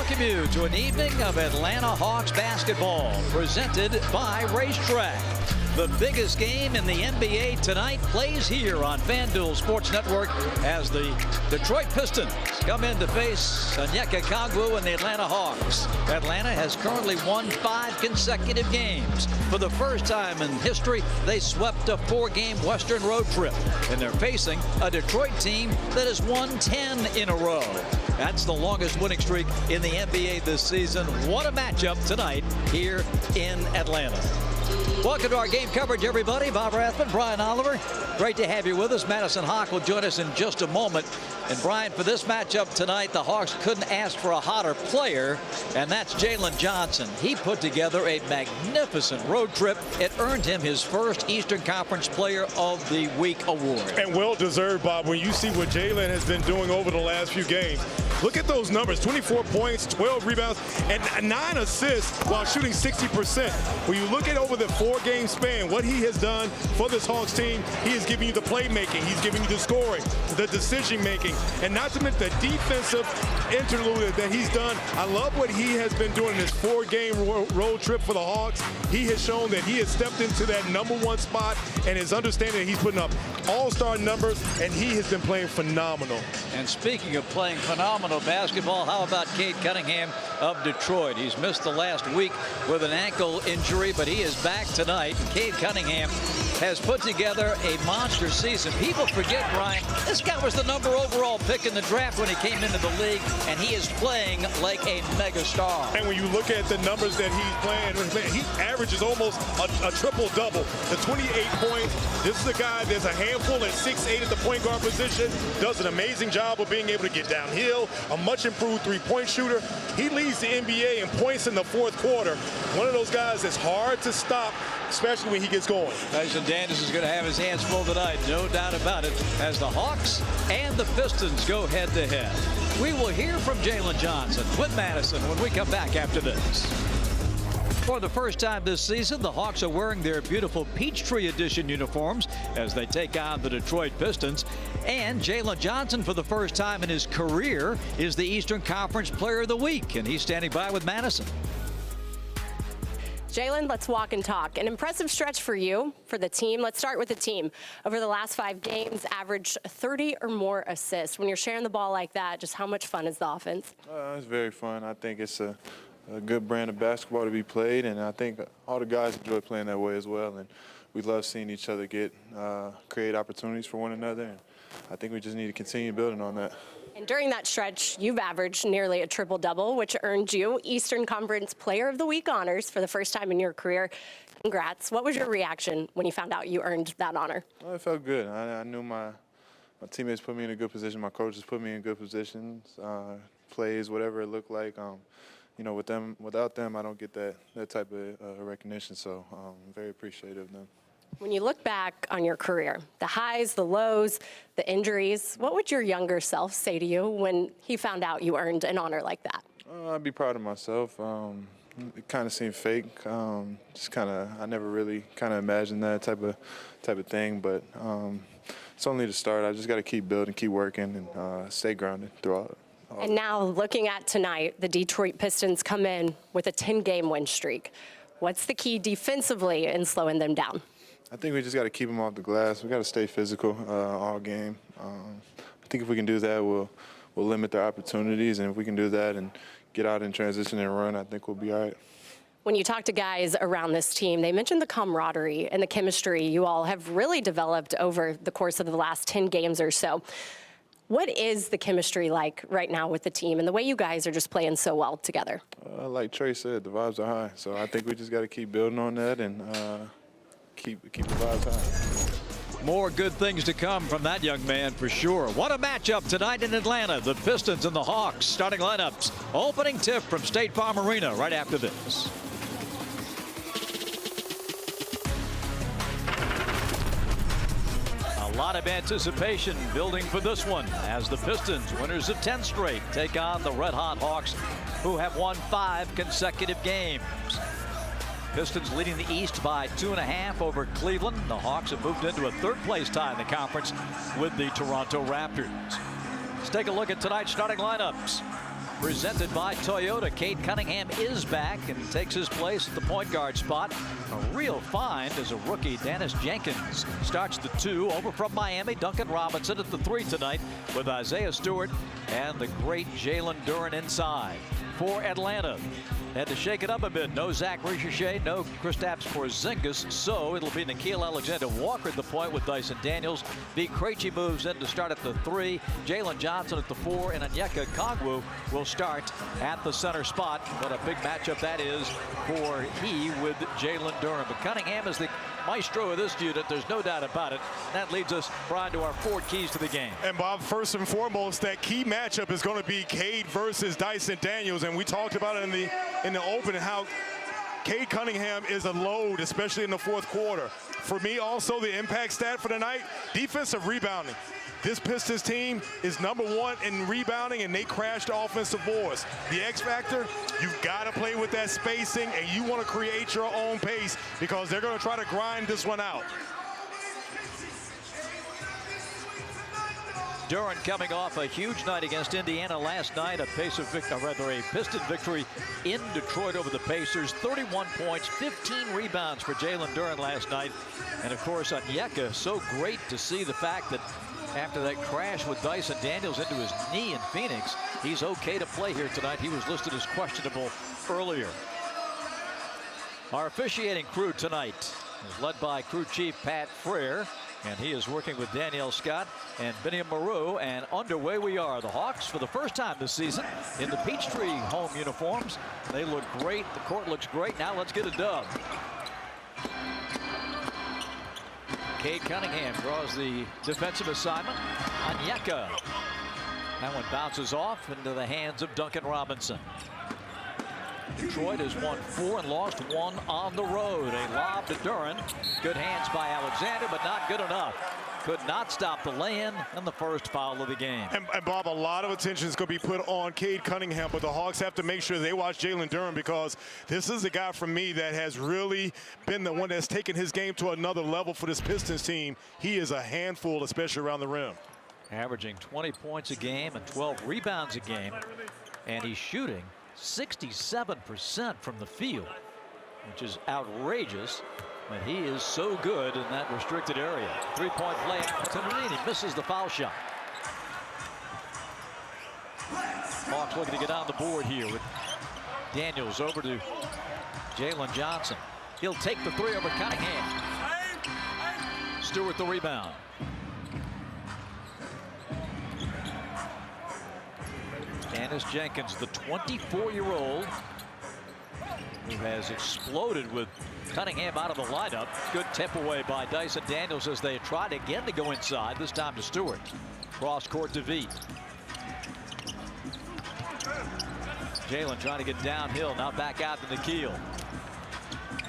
welcome you to an evening of Atlanta Hawks basketball presented by Racetrack. The biggest game in the NBA tonight plays here on FanDuel Sports Network as the Detroit Pistons come in to face Onyeka Okongwu and the Atlanta Hawks. Atlanta has currently won 5 consecutive games. For the first time in history, they swept a 4-game Western road trip, and they're facing a Detroit team that has won 10 in a row. That's the longest winning streak in the NBA this season. What a matchup tonight here in Atlanta. Welcome to our game coverage, everybody. Bob Rathman, Brian Oliver. Great to have you with us. Madison Hawk will join us in just a moment. And Brian, for this matchup tonight, the Hawks couldn't ask for a hotter player, and that's Jalen Johnson. He put together a magnificent road trip. It earned him his first Eastern Conference Player of the Week award. And well-deserved, Bob, when you see what Jalen has been doing over the last few games. Look at those numbers, 24 points, 12 rebounds, and 9 assists while shooting 60%. When you look at over the 4-game span, what he has done for this Hawks team, he is giving you the playmaking, he's giving you the scoring, the decision-making, and not to mention the defensive interlude that he's done. I love what he has been doing in this 4-game road trip for the Hawks. He has shown that he has stepped into that #1 spot and is understanding that he's putting up all-star numbers, and he has been playing phenomenal. And speaking of playing phenomenal basketball, how about Cade Cunningham of Detroit? He's missed the last week with an ankle injury, but he is back tonight. And Cade Cunningham has put together a monster season. People forget, Brian, this guy was the #1 overall pick in the draft when he came into the league, and he is playing like a megastar. And when you look at the numbers that he's playing, he averages almost a triple-double. The 28 points. This is a guy, there's a handful at 6'8" at the point guard position, does an amazing job of being able to get downhill, a much improved three-point shooter. He leads the NBA in points in the 4th quarter. One of those guys that's hard to stop, especially when he gets going. Tyson Dandis is going to have his hands full tonight, no doubt about it, as the Hawks and the Pistons go head-to-head. We will hear from Jalen Johnson with Madison when we come back after this. For the first time this season, the Hawks are wearing their beautiful Peachtree Edition uniforms as they take on the Detroit Pistons. And Jalen Johnson, for the first time in his career, is the Eastern Conference Player of the Week, and he's standing by with Madison. Jalen, let's walk and talk. An impressive stretch for you, for the team. Let's start with the team. Over the last 5 games, averaged 30 or more assists. When you're sharing the ball like that, just how much fun is the offense? It's very fun. I think it's a good brand of basketball to be played, and I think all the guys enjoy playing that way as well. And we love seeing each other create opportunities for one another. And I think we just need to continue building on that. And during that stretch, you've averaged nearly a triple-double, which earned you Eastern Conference Player of the Week honors for the first time in your career. Congrats. What was your reaction when you found out you earned that honor? Well, it felt good. I knew my teammates put me in a good position. My coaches put me in good positions, plays, whatever it looked like. You know, without them, I don't get that type of recognition. So I'm very appreciative of them. When you look back on your career, the highs, the lows, the injuries, what would your younger self say to you when he found out you earned an honor like that? I'd be proud of myself. It kind of seemed fake. I never really kind of imagined that type of thing. But it's only the start. I just got to keep building, keep working, and stay grounded throughout it. And now looking at tonight, the Detroit Pistons come in with a 10-game win streak. What's the key defensively in slowing them down? I think we just got to keep them off the glass. We got to stay physical all game. I think if we can do that, we'll limit their opportunities. And if we can do that and get out in transition and run, I think we'll be all right. When you talk to guys around this team, they mentioned the camaraderie and the chemistry you all have really developed over the course of the last 10 games or so. What is the chemistry like right now with the team and the way you guys are just playing so well together? Like Trey said, the vibes are high. So I think we just got to keep building on that and keep the vibes high. More good things to come from that young man for sure. What a matchup tonight in Atlanta. The Pistons and the Hawks starting lineups. Opening tip from State Farm Arena right after this. A lot of anticipation building for this one as the Pistons, winners of 10 straight, take on the red-hot Hawks, who have won 5 consecutive games. Pistons leading the East by 2.5 over Cleveland. The Hawks have moved into a 3rd-place tie in the conference with the Toronto Raptors. Let's take a look at tonight's starting lineups. presented by Toyota. Cade Cunningham is back and takes his place at the point guard spot. A real find as a rookie. Dennis Jenkins starts the 2 over from Miami. Duncan Robinson at the 3 tonight with Isaiah Stewart and the great Jalen Duren inside for Atlanta. Had to shake it up a bit. No Zach Ricochet, no Kristaps Porzingis, so it'll be Nickeil Alexander-Walker at the point with Dyson Daniels. V. Krejci moves in to start at the 3. Jalen Johnson at the 4, and Onyeka Okongwu will start at the center spot. What a big matchup that is for he with Jalen Duren. But Cunningham is the maestro of this unit. There's no doubt about it. That leads us, Brian, to our 4 keys to the game. And Bob, first and foremost, that key matchup is going to be Cade versus Dyson Daniels, and we talked about it in the open how Cade Cunningham is a load, especially in the fourth quarter. For me, also the impact stat for the night: defensive rebounding. This Pistons team is #1 in rebounding, and they crashed offensive boards. The X factor, you've got to play with that spacing, and you want to create your own pace because they're going to try to grind this one out. Duren coming off a huge night against Indiana last night, a Piston victory in Detroit over the Pacers. 31 points, 15 rebounds for Jalen Duren last night. And of course, Onyeka, so great to see the fact that after that crash with Dyson Daniels into his knee in Phoenix, he's okay to play here tonight. He was listed as questionable earlier. Our officiating crew tonight is led by crew chief Pat Frere, and he is working with Danielle Scott and Benny Maru, and underway we are. The Hawks, for the first time this season, in the Peachtree home uniforms. They look great. The court looks great. Now let's get a dub. Cade Cunningham draws the defensive assignment. Onyeka. That one bounces off into the hands of Duncan Robinson. Detroit has won 4 and lost 1 on the road. A lob to Duren. Good hands by Alexander, but not good enough. Could not stop the lay-in and the first foul of the game. And Bob, a lot of attention is going to be put on Cade Cunningham, but the Hawks have to make sure they watch Jalen Duren, because this is the guy for me that has really been the one that's taken his game to another level for this Pistons team. He is a handful, especially around the rim. Averaging 20 points a game and 12 rebounds a game, and he's shooting 67% from the field, which is outrageous. But he is so good in that restricted area. 3-point play opportunity, and he misses the foul shot. Hawks looking to get on the board here with Daniels over to Jalen Johnson. He'll take the 3 over Cunningham. Stewart the rebound. Dennis Jenkins, the 24-year-old who has exploded with Cunningham out of the lineup. Good tip away by Dyson Daniels as they tried again to go inside, this time to Stewart. Cross court to V. Jalen trying to get downhill, now back out to Nickeil.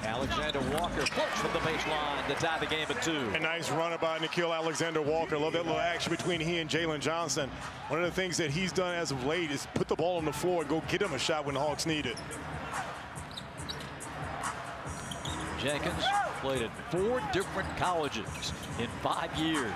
Alexander Walker flips from the baseline to tie the game at 2. A nice runner by Nickeil Alexander-Walker. Love that little action between he and Jalen Johnson. One of the things that he's done as of late is put the ball on the floor and go get him a shot when the Hawks need it. Jenkins played at 4 different colleges in 5 years.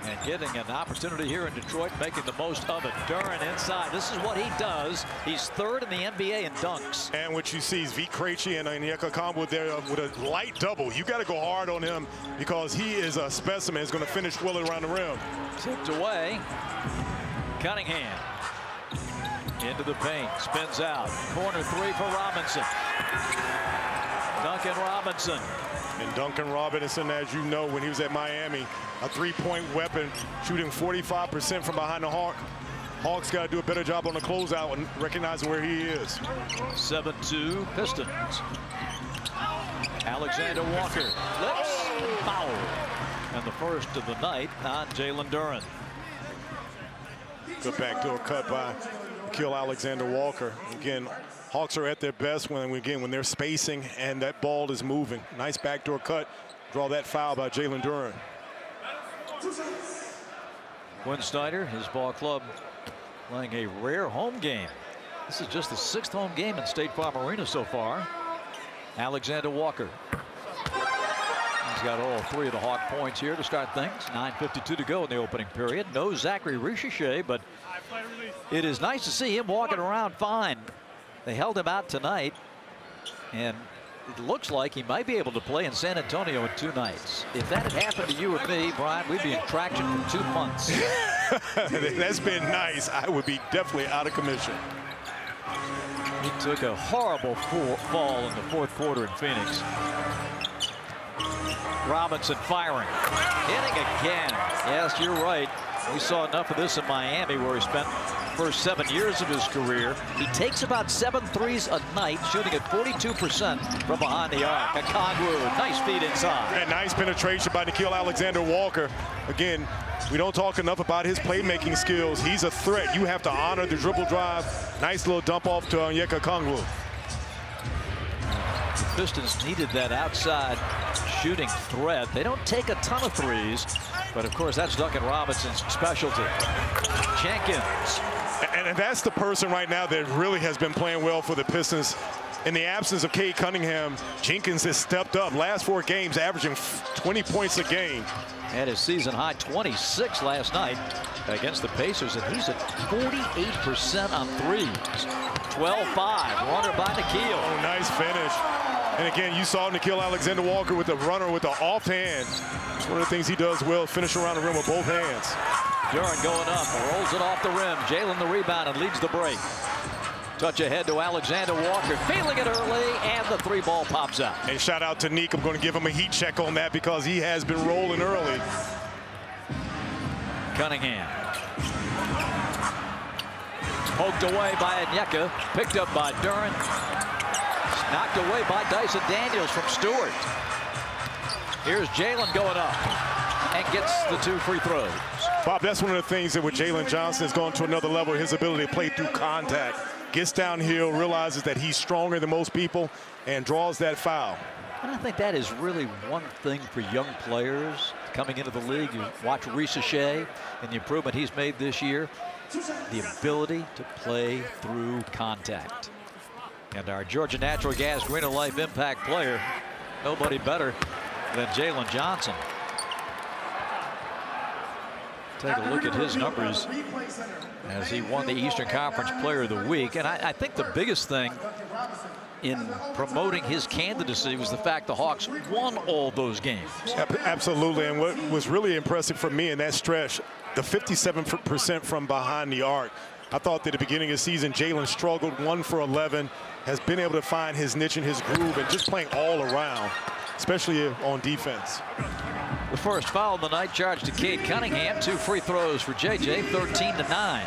And getting an opportunity here in Detroit, making the most of it. Duren inside. This is what he does. He's 3rd in the NBA in dunks. And what you see is V. Krejci and Onyeka Okongwu there with a light double. You got to go hard on him because he is a specimen. He's going to finish well around the rim. Tipped away. Cunningham into the paint. Spins out. Corner 3 for Robinson. Duncan Robinson. And Duncan Robinson, as you know, when he was at Miami, a 3-point weapon, shooting 45% from behind the Hawks got to do a better job on the closeout and recognizing where he is. 7-2 Pistons. Alexander Walker flips and foul. And the first of the night on Jalen Duren. Good backdoor cut by Nickeil Alexander-Walker. Again, Hawks are at their best when they're spacing and that ball is moving. Nice backdoor cut. Draw that foul by Jalen Duren. Quinn Snyder, his ball club, playing a rare home game. This is just the 6th home game in State Farm Arena so far. Alexander Walker. He's got all 3 of the Hawk points here to start things. 9:52 to go in the opening period. No Zachary Ricochet, but It is nice to see him walking around fine. They held him out tonight, and it looks like he might be able to play in San Antonio in 2 nights. If that had happened to you or me, Brian, we'd be in traction for 2 months. That's been nice. I would be definitely out of commission. He took a horrible fall in the 4th quarter in Phoenix. Robinson firing, hitting again. Yes, you're right. We saw enough of this in Miami, where he spent the first 7 years of his career. He takes about 7 threes a night, shooting at 42% from behind the arc. Okongwu, nice feed inside. And nice penetration by Nickeil Alexander-Walker. Again, we don't talk enough about his playmaking skills. He's a threat. You have to honor the dribble drive. Nice little dump off to Onyeka Okongwu. The Pistons needed that outside shooting threat. They don't take a ton of threes, but of course that's Duncan Robinson's specialty. Jenkins. And that's the person right now that really has been playing well for the Pistons. In the absence of Cade Cunningham, Jenkins has stepped up. Last 4 games, averaging 20 points a game. Had his season high 26 last night against the Pacers, and he's at 48% on threes. 12-5, runner by Nickeil. Oh, nice finish. And again, you saw Nickeil Alexander-Walker with the runner with the offhand. It's one of the things he does well, finish around the rim with both hands. Duren going up, rolls it off the rim. Jalen the rebound and leads the break. Touch ahead to Alexander-Walker, feeling it early, and the 3-ball pops out. And shout out to Neek. I'm going to give him a heat check on that because he has been rolling early. Cunningham. Poked away by Onyeka, picked up by Duren. Knocked away by Dyson Daniels from Stewart. Here's Jalen going up and gets the 2 free throws. Bob, that's one of the things that with Jalen Johnson has gone to another level, his ability to play through contact. Gets downhill, realizes that he's stronger than most people, and draws that foul. And I think that is really one thing for young players coming into the league. You watch Reece Shea and the improvement he's made this year. The ability to play through contact. And our Georgia Natural Gas Green of Life Impact player, nobody better than Jalen Johnson. Take a look at his numbers as he won the Eastern Conference Player of the Week. And I think the biggest thing in promoting his candidacy was the fact the Hawks won all those games. Absolutely. And what was really impressive for me in that stretch, the 57% from behind the arc. I thought that at the beginning of the season, Jalen struggled, 1 for 11, has been able to find his niche and his groove and just playing all around, especially on defense. The first foul of the night charged to Cade Cunningham. 2 free throws for JJ, 13-9.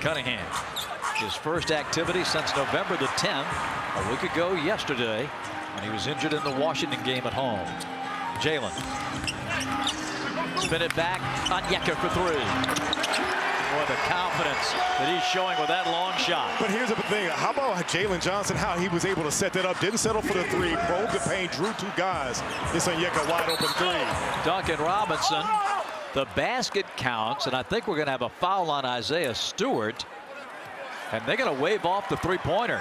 Cunningham, his first activity since November the 10th, a week ago yesterday, when he was injured in the Washington game at home. Jalen. Spin it back, Onyeka for 3. Boy, the confidence that he's showing with that long shot. But here's the thing. How about Jalen Johnson, how he was able to set that up, didn't settle for the 3, probed the paint, drew 2 guys. This Onyeka wide open 3. Duncan Robinson, the basket counts, and I think we're going to have a foul on Isaiah Stewart, and they're going to wave off the 3-pointer.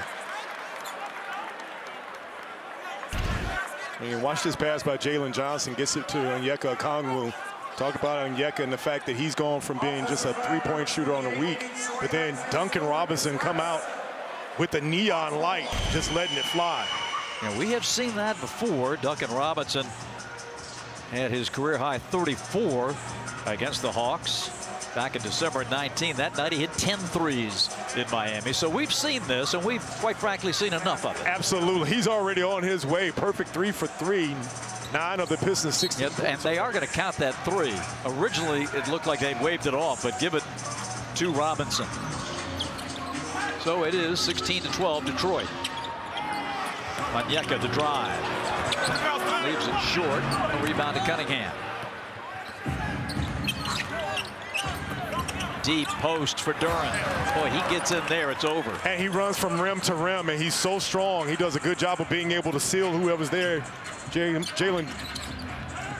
And you watch this pass by Jalen Johnson, gets it to Onyeka Okongwu. Talk about Onyeka and the fact that he's gone from being just a 3-point shooter on the week, but then Duncan Robinson come out with the neon light, just letting it fly. Yeah, we have seen that before. Duncan Robinson had his career high 34 against the Hawks back in December 19. That night he hit 10 threes in Miami. So we've seen this, and we've quite frankly seen enough of it. Absolutely. He's already on his way. Perfect 3 for 3. 9 of the Pistons 16. Yep, and they are going to count that 3. Originally, it looked like they'd waved it off, but give it to Robinson. So it is 16-12 Detroit. Onyeka the drive. Leaves it short. A rebound to Cunningham. Deep post for Duren. Boy, he gets in there, it's over. And he runs from rim to rim, and he's so strong. He does a good job of being able to seal whoever's there. Jalen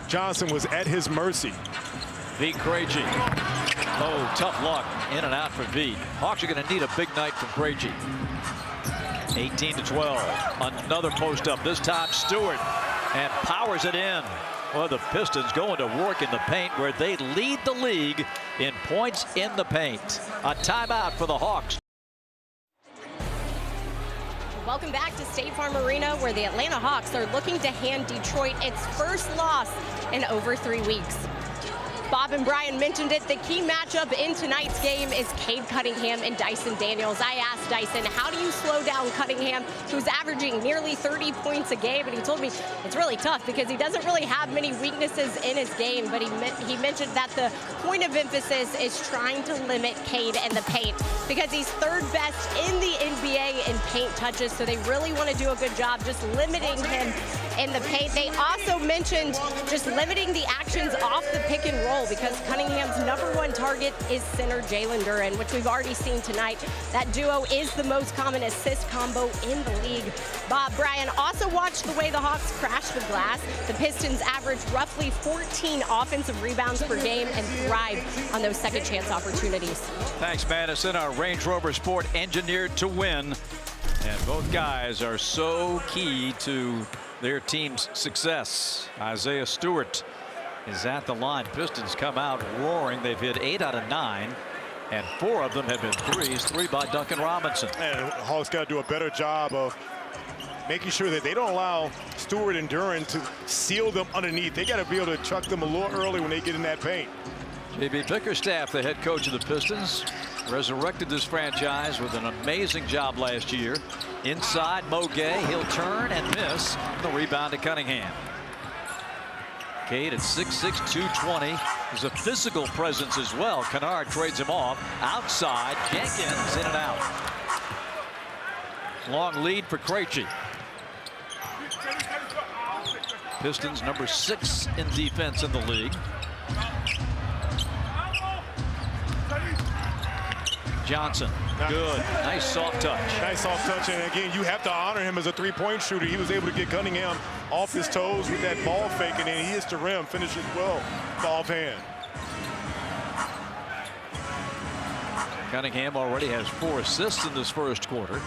Johnson was at his mercy. Vee Krejci. Oh, tough luck. In and out for Vee. Hawks are going to need a big night from Krejci. 18-12. Another post up. This time Stewart. And powers it in. Well, the Pistons going to work in the paint where they lead the league in points in the paint. A timeout for the Hawks. Welcome back to State Farm Arena, where the Atlanta Hawks are looking to hand Detroit its first loss in over 3 weeks. Bob and Brian mentioned it. The key matchup in tonight's game is Cade Cunningham and Dyson Daniels. I asked Dyson, how do you slow down Cunningham, who's averaging nearly 30 points a game? And he told me it's really tough because he doesn't really have many weaknesses in his game. But he mentioned that the point of emphasis is trying to limit Cade in the paint because he's third best in the NBA in paint touches. So they really want to do a good job just limiting him in the paint. They also mentioned just limiting the actions off the pick and roll, because Cunningham's #1 target is center Jalen Duren, which we've already seen tonight. That duo is the most common assist combo in the league. Bob, Brian also watched the way the Hawks crash the glass. The Pistons average roughly 14 offensive rebounds per game and thrive on those second chance opportunities. Thanks, Madison. Our Range Rover Sport, engineered to win. And both guys are so key to their team's success. Isaiah Stewart is at the line. Pistons come out roaring. They've hit 8 out of 9, and 4 of them have been threes. 3 by Duncan Robinson. And Hawks got to do a better job of making sure that they don't allow Stewart and Duren to seal them underneath. They got to be able to chuck them a little early when they get in that paint. J.B. Bickerstaff, the head coach of the Pistons, resurrected this franchise with an amazing job last year. Inside, Mo Gay, he'll turn and miss. The rebound to Cunningham. Cade at 6'6", 220. There's a physical presence as well. Kennard trades him off. Outside, Jenkins in and out. Long lead for Krejci. Pistons #6 in defense in the league. Johnson, good. Nice soft touch. Nice soft touch, and again, you have to honor him as a three-point shooter. He was able to get Cunningham off his toes with that ball fake, and then he hits the rim, finishes well, off hand. Cunningham already has 4 assists in this first quarter.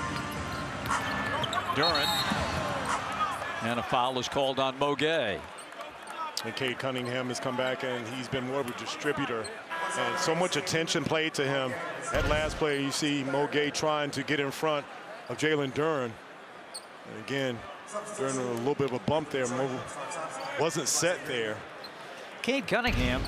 Duren, and a foul is called on Mo Gay. And Cade Cunningham has come back, and he's been more of a distributor. And so much attention played to him. That last play, you see Mo Gay trying to get in front of Jalen Duren. And again, Duren a little bit of a bump there. Mo wasn't set there. Cade Cunningham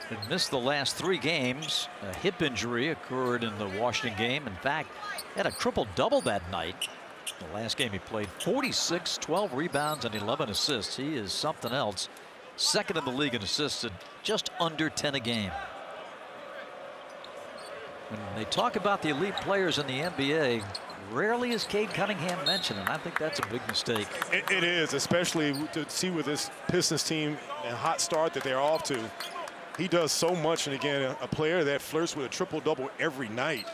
had missed the last 3 games. A hip injury occurred in the Washington game. In fact, had a triple-double that night. The last game he played, 46, 12 rebounds, and 11 assists. He is something else. Second in the league in assists, at just under 10 a game. When they talk about the elite players in the NBA, rarely is Cade Cunningham mentioned, and I think that's a big mistake. It is, especially to see with this Pistons team and hot start that they're off to. He does so much, and again, a player that flirts with a triple-double every night.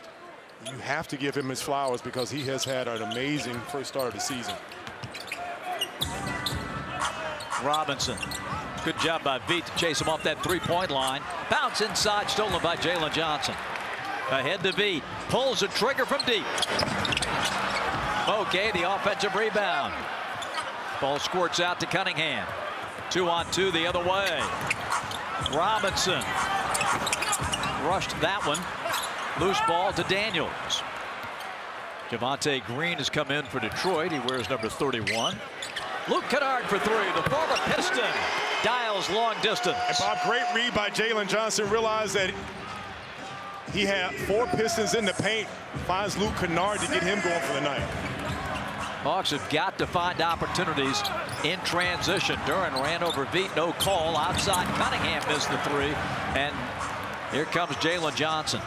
You have to give him his flowers because he has had an amazing first start of the season. Robinson. Good job by Veet to chase him off that 3-point line. Bounce inside, stolen by Jalen Johnson. Ahead to Veet. Pulls the trigger from deep. Okay, the offensive rebound. Ball squirts out to Cunningham. 2-on-2 the other way. Robinson rushed that one. Loose ball to Daniels. Javonte Green has come in for Detroit. He wears number 31. Luke Kennard for 3. The former Piston dials long distance. And Bob, great read by Jalen Johnson. Realized that he had 4 Pistons in the paint. Finds Luke Kennard to get him going for the night. Hawks have got to find opportunities in transition. Duren ran over Veet, no call. Outside, Cunningham missed the 3. And here comes Jalen Johnson.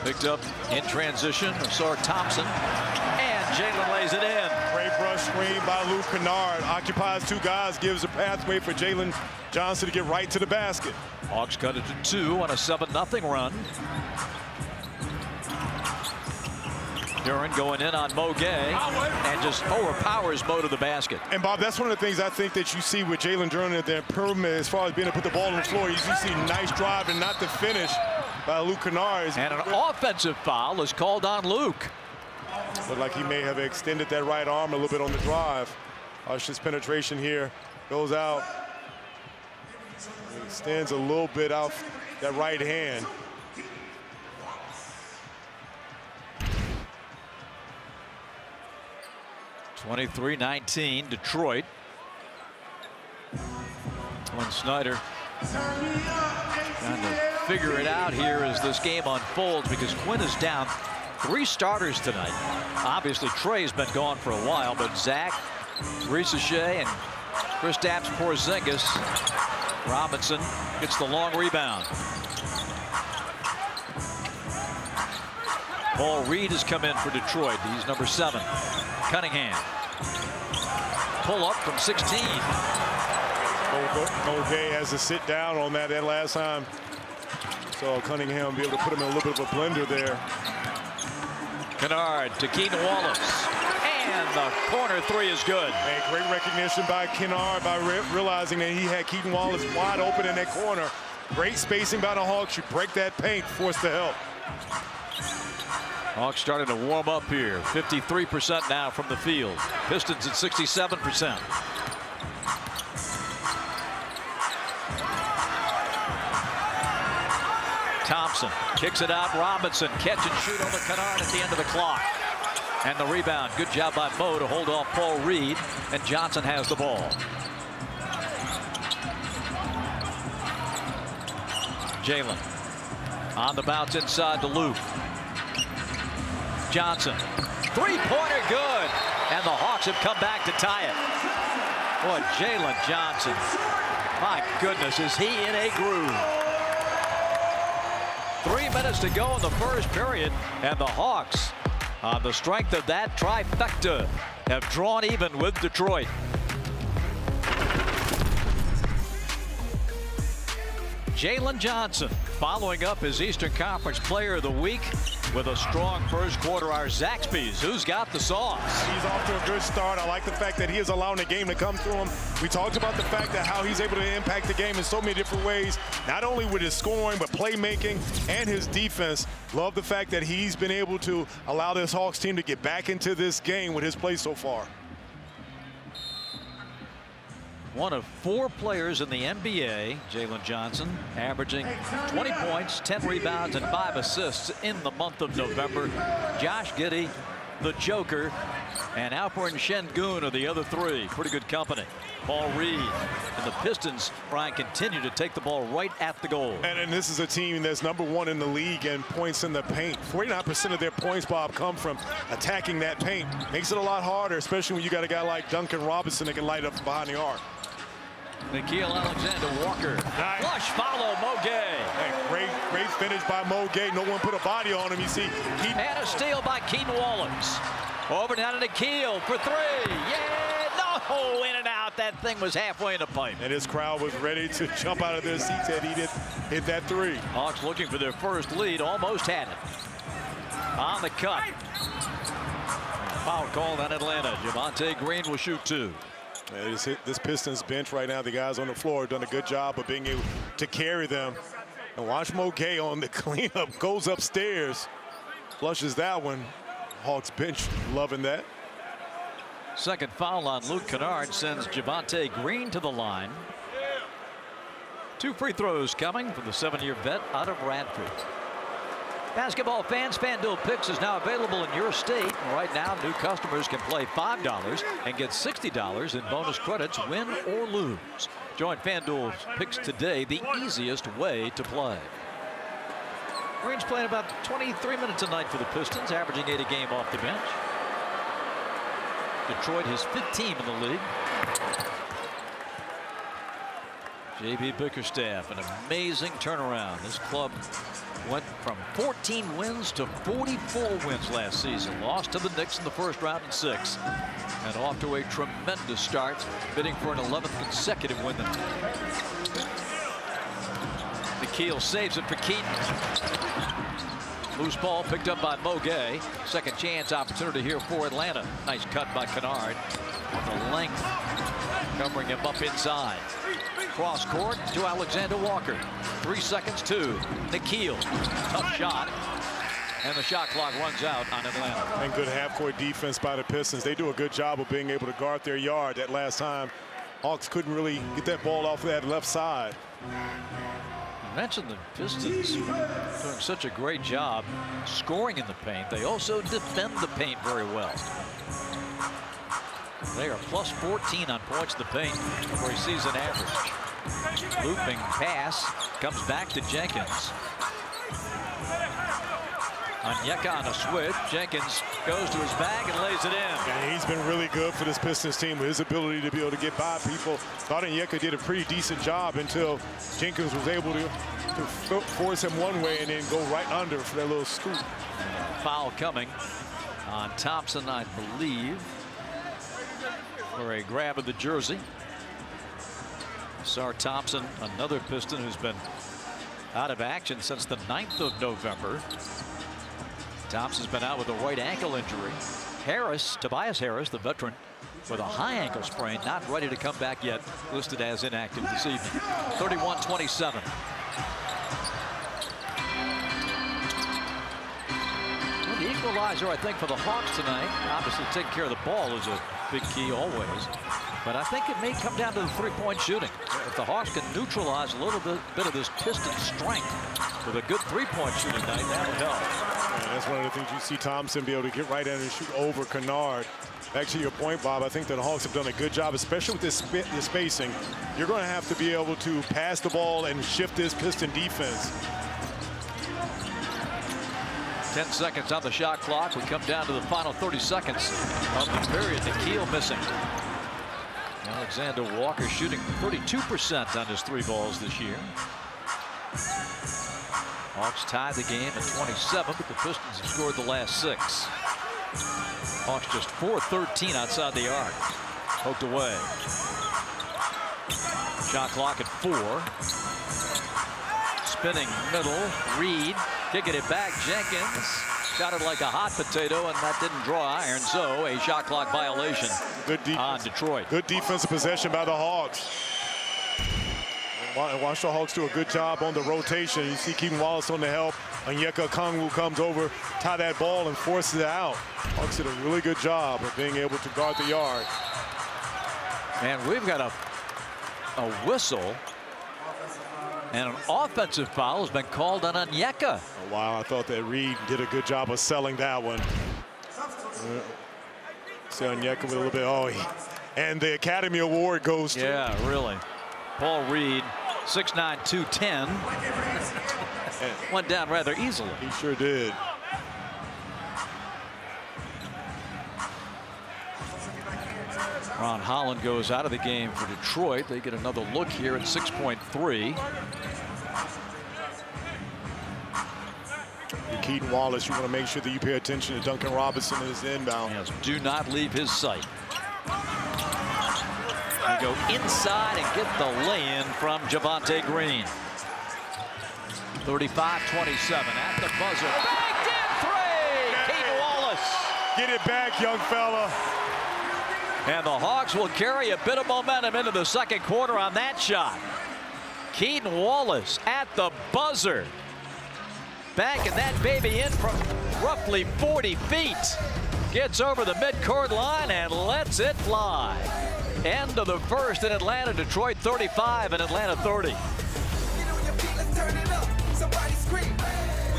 Picked up in transition. Asar Thompson. And Jalen lays it in. Great brush screen by Luke Kennard. Occupies 2 guys, gives a pathway for Jalen Johnson to get right to the basket. Hawks cut it to 2 on a 7-0 run. Duren going in on Mo Gay and just overpowers Mo to the basket. And Bob, that's one of the things I think that you see with Jalen Duren at the improvement as far as being able to put the ball on the floor. You see nice drive and not the finish by Luke Kennard. And an offensive foul is called on Luke. Looked like he may have extended that right arm a little bit on the drive. Hush's penetration here goes out. He extends a little bit out that right hand. (23-19) Detroit. When Snyder trying to figure it out here as this game unfolds, because Quinn is down 3 starters tonight. Obviously Trey's been gone for a while, but Zach, Shea, and Kristaps Porzingis. Robinson gets the long rebound. Paul Reed has come in for Detroit. He's number 7. Cunningham. Pull up from 16. O'Gay has to sit down on that last time. So Cunningham will be able to put him in a little bit of a blender there. Kennard to Keaton Wallace. And the corner 3 is good. And great recognition by Kennard by realizing that he had Keaton Wallace wide open in that corner. Great spacing by the Hawks. You break that paint, force the help. Hawks starting to warm up here. 53% now from the field. Pistons at 67%. Thompson kicks it out. Robinson catch and shoot over Kennard at the end of the clock. And the rebound. Good job by Mo to hold off Paul Reed. And Johnson has the ball. Jalen on the bounce inside the loop. Johnson. 3-pointer good. And the Hawks have come back to tie it. Boy, Jalen Johnson. My goodness, is he in a groove. 3 minutes to go in the first period. And the Hawks, on the strength of that trifecta, have drawn even with Detroit. Jalen Johnson following up his Eastern Conference Player of the Week with a strong first quarter. Our Zaxby's, who's got the sauce? He's off to a good start. I like the fact that he is allowing the game to come through him. We talked about the fact that how he's able to impact the game in so many different ways, not only with his scoring, but playmaking and his defense. Love the fact that he's been able to allow this Hawks team to get back into this game with his play so far. One of 4 players in the NBA, Jalen Johnson, averaging 20 points, 10 rebounds, and 5 assists in the month of November. Josh Giddey, the Joker, and Alperen Şengün are the other 3. Pretty good company. Paul Reed and the Pistons, Brian, continue to take the ball right at the goal. And this is a team that's number 1 in the league in points in the paint. 49% of their points, Bob, come from attacking that paint. Makes it a lot harder, especially when you got a guy like Duncan Robinson that can light up behind the arc. Nickeil Alexander-Walker. Nice. Flush follow, Mo Gay. Hey, great finish by Mo Gay. No one put a body on him. You see, and a steal by Keaton Wallace. Over down to Nickeil for 3. Yeah, no, in and out. That thing was halfway in the pipe. And his crowd was ready to jump out of their seats and he did hit that 3. Hawks looking for their first lead. Almost had it. On the cut. Foul called on Atlanta. Javonte Green will shoot 2. This Pistons bench right now, the guys on the floor have done a good job of being able to carry them. And watch Mo Gay on the cleanup, goes upstairs, flushes that one. Hawks bench loving that. Second foul on Luke Kennard sends Javonte Green to the line. 2 free throws coming from the 7-year vet out of Radford. Basketball fans, FanDuel Picks is now available in your state. And right now, new customers can play $5 and get $60 in bonus credits, win or lose. Join FanDuel Picks today, the easiest way to play. Green's playing about 23 minutes a night for the Pistons, averaging 8 a game off the bench. Detroit his 5th team in the league. J.B. Bickerstaff, an amazing turnaround. This club went from 14 wins to 44 wins last season. Lost to the Knicks in the first round in 6. And off to a tremendous start, bidding for an 11th consecutive win. Nickeil saves it for Keaton. Loose ball picked up by Mo Gay. Second chance opportunity here for Atlanta. Nice cut by Kennard. With the length covering him up inside. Cross court to Alexander Walker. 3 seconds to Nickeil. Tough shot. And the shot clock runs out on Atlanta. And good half-court defense by the Pistons. They do a good job of being able to guard their yard. That last time, Hawks couldn't really get that ball off that left side. You mentioned the Pistons doing such a great job scoring in the paint. They also defend the paint very well. They are plus 14 on points in the paint for a season average. Looping pass comes back to Jenkins. Onyeka on a switch. Jenkins goes to his bag and lays it in. And he's been really good for this Pistons team with his ability to be able to get by people. Thought Onyeka did a pretty decent job until Jenkins was able to force him one way and then go right under for that little scoop. Foul coming on Thompson, I believe, for a grab of the jersey. Sar Thompson, another Piston who's been out of action since the 9th of November. Thompson's been out with a right ankle injury. Tobias Harris, the veteran, with a high ankle sprain, not ready to come back yet, listed as inactive this evening. 31-27. Well, the equalizer, I think, for the Hawks tonight. Obviously, taking care of the ball is a big key always. But I think it may come down to the three-point shooting. If the Hawks can neutralize a little bit of this Piston strength with a good three-point shooting night, that would help. And that's one of the things you see Thompson be able to get right in and shoot over Kennard. Back to your point, Bob, I think that the Hawks have done a good job, especially with this spacing. You're going to have to be able to pass the ball and shift this Piston defense. 10 seconds on the shot clock. We come down to the final 30 seconds of the period. Nikhil missing. Alexander Walker shooting 32% on his 3 balls this year. Hawks tied the game at 27, but the Pistons have scored the last 6. Hawks just 4-13 outside the arc. Poked away. Shot clock at 4. Spinning middle. Reed kicking it back. Jenkins shot it like a hot potato, and that didn't draw iron, so a shot clock violation on Detroit. Good defensive possession by the Hawks. Watch the Hawks do a good job on the rotation. You see Keaton Wallace on the help. Onyeka Okongwu comes over, tie that ball, and forces it out. Hawks did a really good job of being able to guard the yard. And we've got a whistle, and an offensive foul has been called on Onyeka. Oh, wow, I thought that Reed did a good job of selling that one. See Onyeka with a little bit, and the Academy Award goes to... Yeah, really. Paul Reed, 6'9", 210. Went down rather easily. He sure did. Ron Holland goes out of the game for Detroit. They get another look here at 6.3. Keaton Wallace, you want to make sure that you pay attention to Duncan Robinson in his inbound. Yes, do not leave his sight. We go inside and get the lay-in from Javonte Green. 35-27 at the buzzer. Banked in 3! Keaton Wallace. Get it back, young fella. And the Hawks will carry a bit of momentum into the second quarter on that shot. Keaton Wallace at the buzzer. Banking that baby in from roughly 40 feet. Gets over the midcourt line and lets it fly. End of the first in Atlanta. Detroit 35 and Atlanta 30.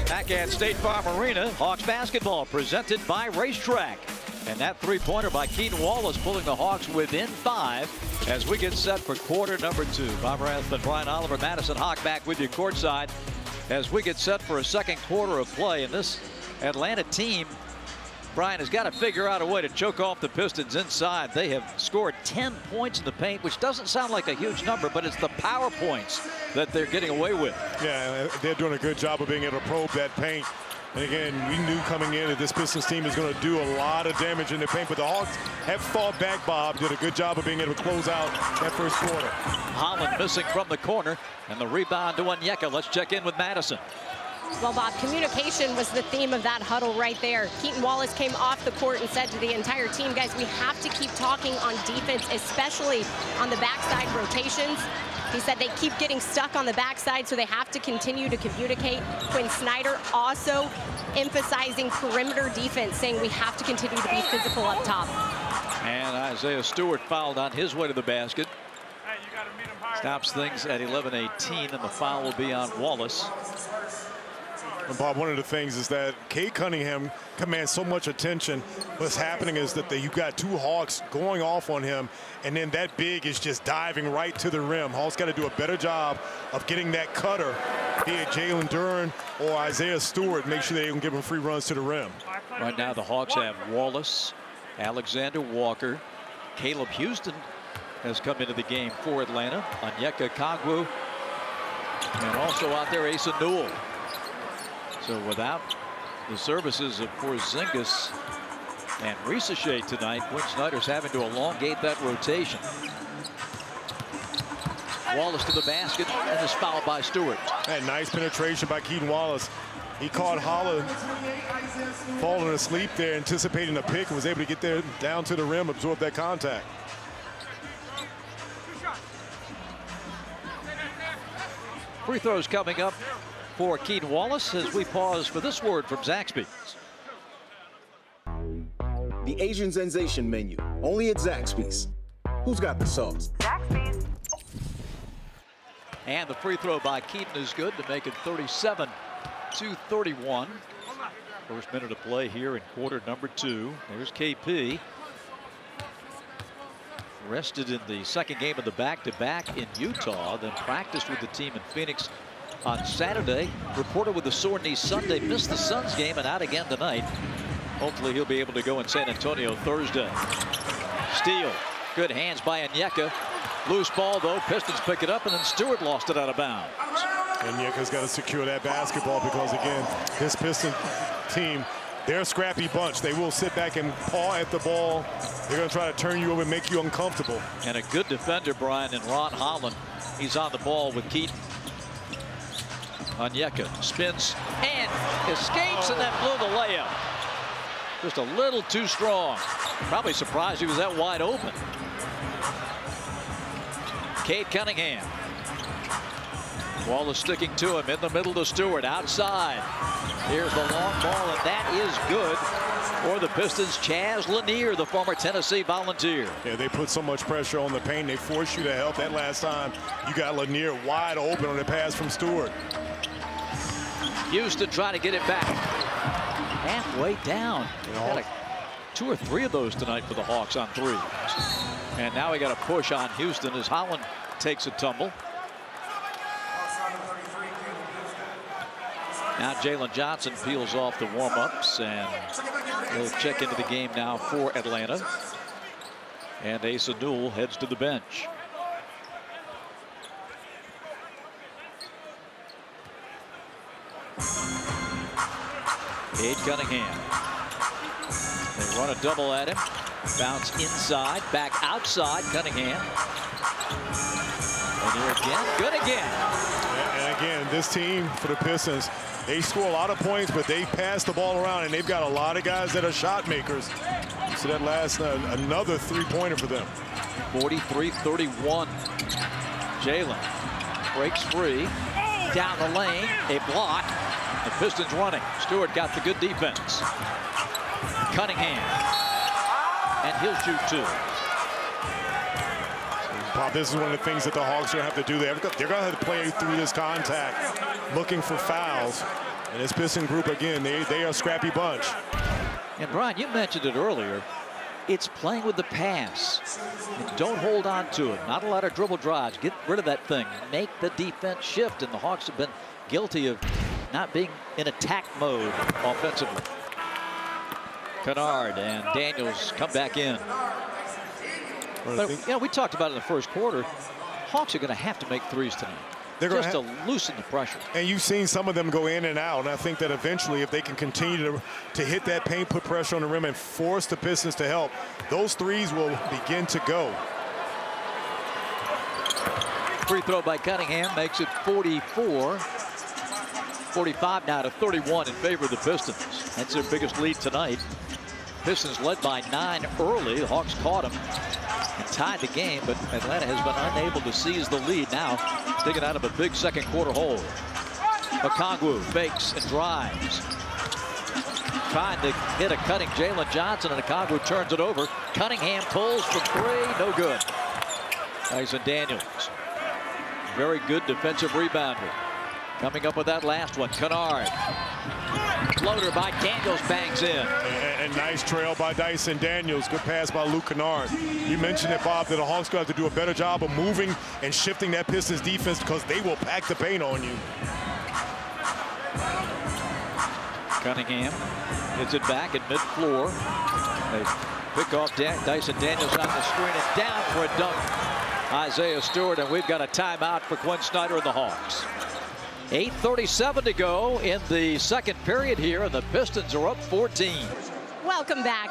Back at State Farm Arena, Hawks basketball presented by Racetrack. And that three-pointer by Keaton Wallace pulling the Hawks within 5 as we get set for quarter number 2. Bob Rathman, Brian Oliver, Madison Hawk back with you courtside as we get set for a second quarter of play. And this Atlanta team, Brian, has got to figure out a way to choke off the Pistons inside. They have scored 10 points in the paint, which doesn't sound like a huge number, but it's the power points that they're getting away with. Yeah, they're doing a good job of being able to probe that paint. And again, we knew coming in that this Pistons team is going to do a lot of damage in the paint, but the Hawks have fought back, Bob. Did a good job of being able to close out that first quarter. Holland missing from the corner, and the rebound to Onyeka. Let's check in with Madison. Well, Bob, communication was the theme of that huddle right there. Keaton Wallace came off the court and said to the entire team, guys, we have to keep talking on defense, especially on the backside rotations. He said they keep getting stuck on the backside, so they have to continue to communicate. Quinn Snyder also emphasizing perimeter defense, saying we have to continue to be physical up top. And Isaiah Stewart fouled on his way to the basket. Stops things at 11-18, and the foul will be on Wallace. And Bob, one of the things is that Cade Cunningham commands so much attention. What's happening is that you've got two Hawks going off on him, and then that big is just diving right to the rim. Hawks got to do a better job of getting that cutter, be it Jalen Duren or Isaiah Stewart, make sure they can give him free runs to the rim. Right now the Hawks have Wallace, Alexander Walker, Caleb Houston has come into the game for Atlanta, Onyeka Okongwu, and also out there Asa Newell. So without the services of Porzingis and Risacher tonight, Quinn Snyder's having to elongate that rotation. Wallace to the basket and is fouled by Stewart. That nice penetration by Keaton Wallace. He caught Holland falling asleep there, anticipating a pick, and was able to get there down to the rim, absorb that contact. Free throws coming up for Keaton Wallace as we pause for this word from Zaxby's. The Asian sensation menu, only at Zaxby's. Who's got the sauce? Zaxby's. And the free throw by Keaton is good to make it 37-31. First minute of play here in quarter number 2. There's KP. Rested in the second game of the back-to-back in Utah, then practiced with the team in Phoenix on Saturday. Reported with a sore knee Sunday, missed the Suns game and out again tonight. Hopefully he'll be able to go in San Antonio Thursday. Steal, good hands by Onyeka. Loose ball though, Pistons pick it up, and then Stewart lost it out of bounds. Onyeka's got to secure that basketball because, again, this Piston team, they're a scrappy bunch. They will sit back and paw at the ball. They're going to try to turn you over and make you uncomfortable. And a good defender, Brian, and Ron Holland. He's on the ball with Keaton. Onyeka spins and escapes, and then blew the layup. Just a little too strong. Probably surprised he was that wide open. Cade Cunningham. Wallace sticking to him in the middle to Stewart outside. Here's the long ball, and that is good for the Pistons. Chaz Lanier, the former Tennessee Volunteer. Yeah, they put so much pressure on the paint. They force you to help. That last time, you got Lanier wide open on the pass from Stewart. Houston trying to get it back. Halfway down. Got 2 or 3 of those tonight for the Hawks on threes. And now we got a push on Houston as Holland takes a tumble. Now Jalen Johnson peels off the warm-ups, and he'll check into the game now for Atlanta. And Asa Newell heads to the bench. Cade Cunningham. They run a double at him. Bounce inside, back outside, Cunningham. And here again, good again. And again, this team for the Pistons, they score a lot of points, but they pass the ball around, and they've got a lot of guys that are shot makers. So that last another three-pointer for them. 43-31. Jalen breaks free. Down the lane, a block. The Pistons running. Stewart got the good defense. Cunningham. And he'll shoot 2. Bob, this is one of the things that the Hawks are going to have to do. They're going to have to play through this contact, looking for fouls. And this Piston group, again, they are a scrappy bunch. And Brian, you mentioned it earlier. It's playing with the pass. And don't hold on to it. Not a lot of dribble drives. Get rid of that thing. Make the defense shift. And the Hawks have been guilty of not being in attack mode offensively. Kennard and Daniels come back in. But, you know, we talked about it in the first quarter. Hawks are going to have to make threes tonight. They're just to loosen the pressure. And you've seen some of them go in and out. And I think that eventually, if they can continue to hit that paint, put pressure on the rim, and force the Pistons to help, those threes will begin to go. Free throw by Cunningham makes it 44-45 now to 31 in favor of the Pistons. That's their biggest lead tonight. Pistons led by 9 early. The Hawks caught them and tied the game, but Atlanta has been unable to seize the lead now, digging out of a big second quarter hole. Okongwu fakes and drives. trying to hit a cutting Jalen Johnson, and Okongwu turns it over. Cunningham pulls for three, no good. Dyson Daniels, very good defensive rebounder. Coming up with that last one, Kennard. Floater by Daniels, bangs in. And nice trail by Dyson Daniels. Good pass by Luke Kennard. You mentioned it, Bob, that the Hawks got to do a better job of moving and shifting that Pistons defense because they will pack the paint on you. Cunningham hits it back at mid-floor. They pick off Dyson Daniels on the screen and down for a dunk. Isaiah Stewart, and we've got a timeout for Quinn Snyder and the Hawks. 8:37 to go in the second period here, and the Pistons are up 14. Welcome back.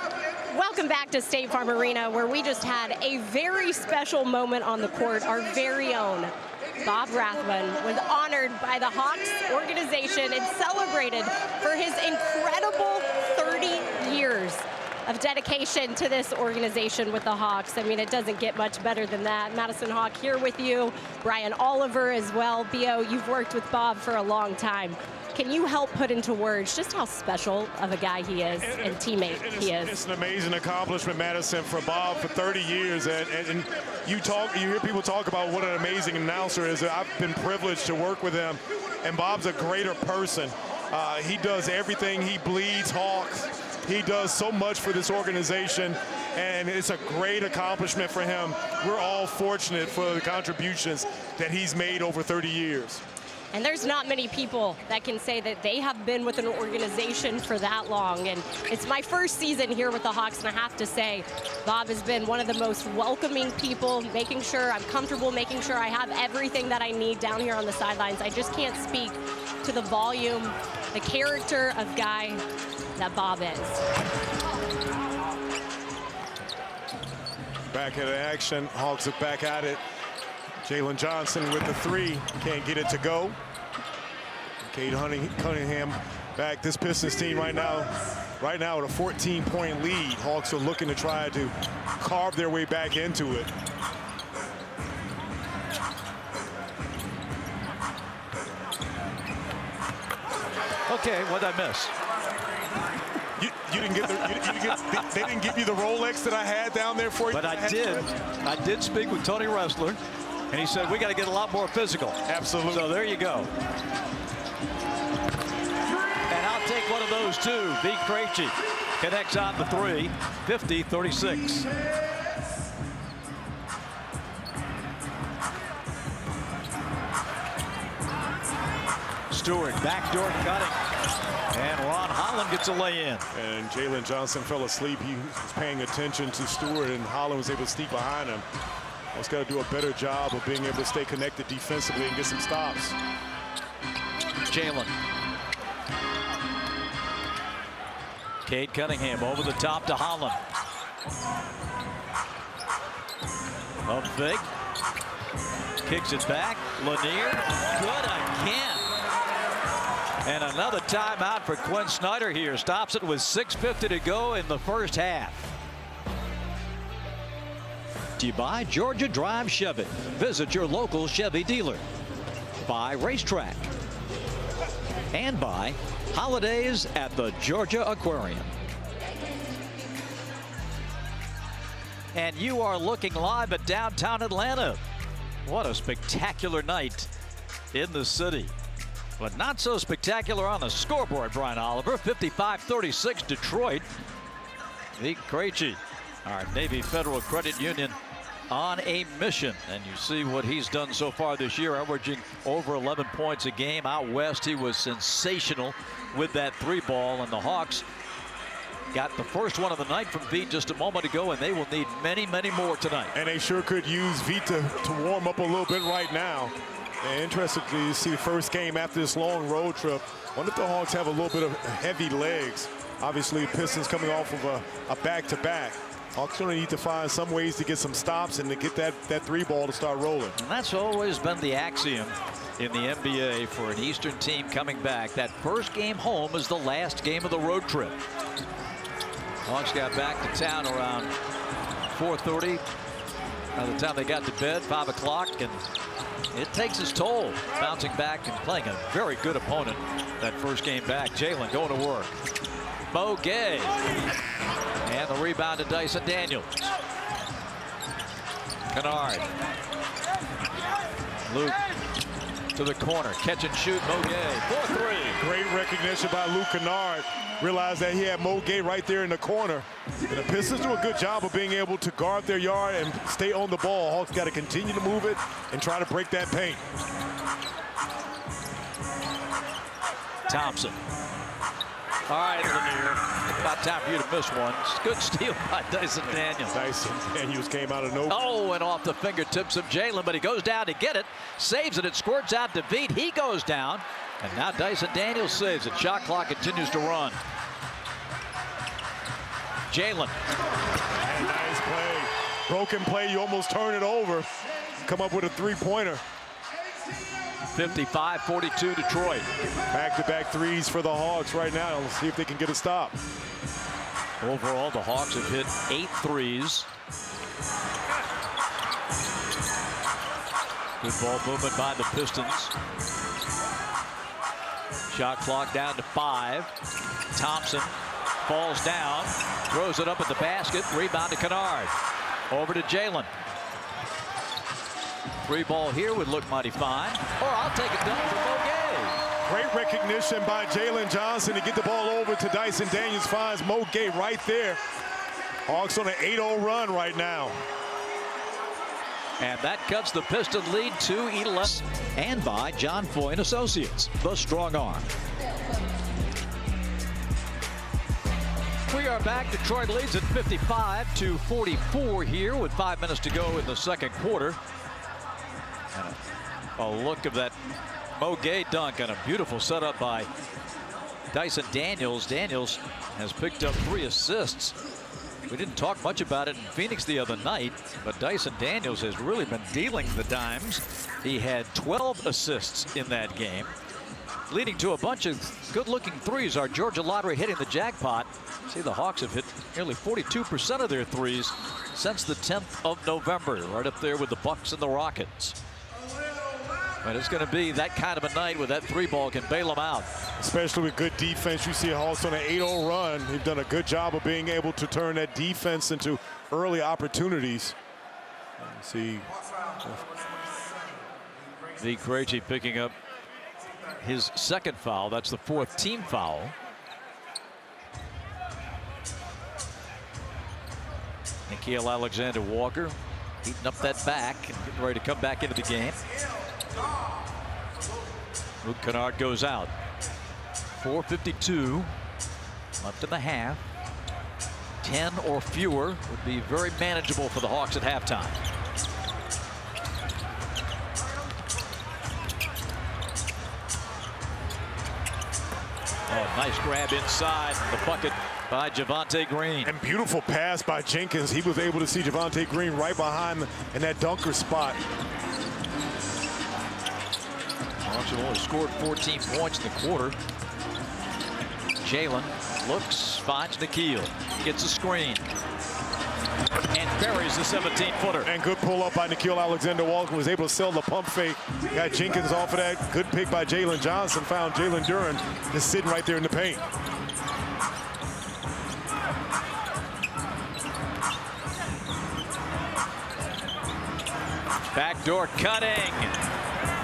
Welcome back to State Farm Arena, where we just had a very special moment on the court. Our very own Bob Rathbun was honored by the Hawks organization and celebrated for his incredible 30 years of dedication to this organization with the Hawks. I mean, it doesn't get much better than that. Madison Hawk here with you, Brian Oliver as well. B.O., you've worked with Bob for a long time. Can you help put into words just how special of a guy he is and teammate he is? It's an amazing accomplishment, Madison, for Bob for 30 years. And you hear people talk about what an amazing announcer is. I've been privileged to work with him, and Bob's a greater person. He does everything. He bleeds Hawks. He does so much for this organization, and it's a great accomplishment for him. We're all fortunate for the contributions that he's made over 30 years. And there's not many people that can say that they have been with an organization for that long. And it's my first season here with the Hawks, and I have to say, Bob has been one of the most welcoming people, making sure I'm comfortable, making sure I have everything that I need down here on the sidelines. I just can't speak to the volume, the character of guy that Bob is. Back at action, Hawks are back at it. Jalen Johnson with the three, can't get it to go. Cade Cunningham back. This Pistons team right now with a 14-point lead. Hawks are looking to try to carve their way back into it. Okay, what'd I miss? You didn't get they didn't give you the Rolex that I had down there for you. But I did speak with Tony Ressler, and he said we got to get a lot more physical. Absolutely. So there you go. And I'll take one of those too. V. Krejci connects on the three, 50-36. Stewart, backdoor cutting. And Ron Holland gets a lay-in. And Jalen Johnson fell asleep. He was paying attention to Stewart, and Holland was able to sneak behind him. He's got to do a better job of being able to stay connected defensively and get some stops. Jalen. Cade Cunningham over the top to Holland. Up big. Kicks it back. Lanier. Good again. And another timeout for Quinn Snyder here. Stops it with 6:50 to go in the first half. To buy Georgia Drive Chevy. Visit your local Chevy dealer. By Racetrack. And by Holidays at the Georgia Aquarium. And you are looking live at downtown Atlanta. What a spectacular night in the city. But not so spectacular on the scoreboard, Brian Oliver. 55-36 Detroit. V. Krejci, our Navy Federal Credit Union, on a mission. And you see what he's done so far this year, averaging over 11 points a game. Out west, he was sensational with that three ball. And the Hawks got the first one of the night from V just a moment ago, and they will need many, many more tonight. And they sure could use V to warm up a little bit right now. And interested to see the first game after this long road trip. Wonder if the Hawks have a little bit of heavy legs. Obviously, Pistons coming off of a back-to-back. Hawks going to need to find some ways to get some stops and to get that three ball to start rolling. And that's always been the axiom in the NBA for an Eastern team coming back. That first game home is the last game of the road trip. Hawks got back to town around 4:30. By the time they got to bed, 5 o'clock, and it takes its toll bouncing back and playing a very good opponent that first game back. Jalen going to work. Mo Gay. And the rebound to Dyson Daniels. Kennard. Luke to the corner. Catch and shoot. Mo Gay. 4-3. Great recognition by Luke Kennard. Realized that he had Mo Gay right there in the corner. And the Pistons do a good job of being able to guard their yard and stay on the ball. Hawks got to continue to move it and try to break that paint. Thompson. All right, Lanier. About time for you to miss one. Good steal by Dyson Daniels. Dyson Daniels came out of nowhere. Oh, and off the fingertips of Jalen, but he goes down to get it. Saves it. It squirts out to Veet. He goes down. And now Dyson Daniels saves it. Shot clock continues to run. Jalen. Nice play. Broken play. You almost turn it over. Come up with a three-pointer. 55-42 Detroit. Back-to-back threes for the Hawks right now. Let's see if they can get a stop. Overall, the Hawks have hit 8 threes. Good ball movement by the Pistons. Shot clock down to 5. Thompson falls down, throws it up at the basket. Rebound to Kennard. Over to Jalen. 3 ball here would look mighty fine. Or I'll take it down for Mo Gay. Great recognition by Jalen Johnson to get the ball over to Dyson Daniels. Finds Mo Gay right there. Hawks on an 8-0 run right now. And that cuts the Piston lead to 11. And by John Foy and Associates, the strong arm. We are back. Detroit leads at 55-44 here with 5 minutes to go in the second quarter. And a look of that Mo Gay dunk and a beautiful setup by Dyson Daniels. Daniels has picked up 3 assists. We didn't talk much about it in Phoenix the other night, but Dyson Daniels has really been dealing the dimes. He had 12 assists in that game, leading to a bunch of good-looking threes. Our Georgia Lottery hitting the jackpot. See, the Hawks have hit nearly 42% of their threes since the 10th of November, right up there with the Bucks and the Rockets. But it's going to be that kind of a night where that 3-ball can bail them out. Especially with good defense. You see Hawks on an 8-0 run. They've done a good job of being able to turn that defense into early opportunities. See. Vee Krejci picking up his second foul. That's the 4th team foul. Nickeil Alexander-Walker heating up that back and getting ready to come back into the game. Luke Kennard goes out. 4:52 left in the half. 10 or fewer would be very manageable for the Hawks at halftime. Oh, nice grab inside the bucket by Javonte Green. And beautiful pass by Jenkins. He was able to see Javonte Green right behind him in that dunker spot. Hawks have only scored 14 points in the quarter. Jalen looks, finds Nickeil, gets a screen, and buries the 17-footer. And good pull up by Nickeil Alexander-Walker. Was able to sell the pump fake. Got Jenkins off of that. Good pick by Jalen Johnson. Found Jalen Duren just sitting right there in the paint. Backdoor cutting.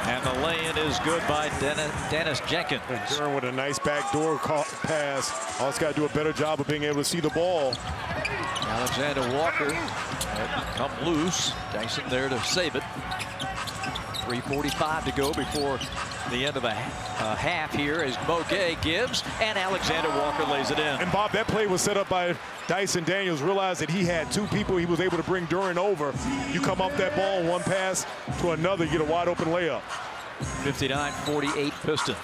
And the lay-in is good by Dennis Jenkins. And Duren with a nice backdoor pass. All it's got to do a better job of being able to see the ball. Alexander Walker come loose. Dyson there to save it. 3:45 to go before the end of the half here as Mo Gay gives, and Alexander Walker lays it in. And Bob, that play was set up by Dyson Daniels. Realized that he had 2 people. He was able to bring Duren over. You come off that ball, one pass to another, you get a wide open layup. 59-48 Pistons.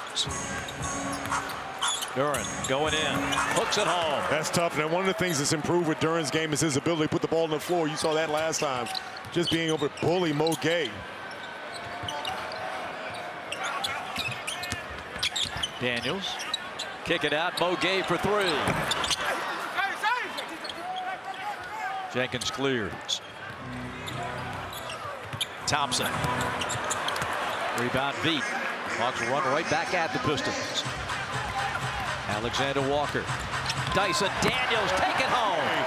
Duren going in, hooks it home. That's tough. And one of the things that's improved with Duren's game is his ability to put the ball on the floor. You saw that last time. Just being able to bully Mo Gay. Daniels, kick it out, Mo Gay for 3. Jenkins clears. Thompson. Rebound Veet. Hawks run right back at the Pistons. Alexander Walker Dyson Daniels take it home.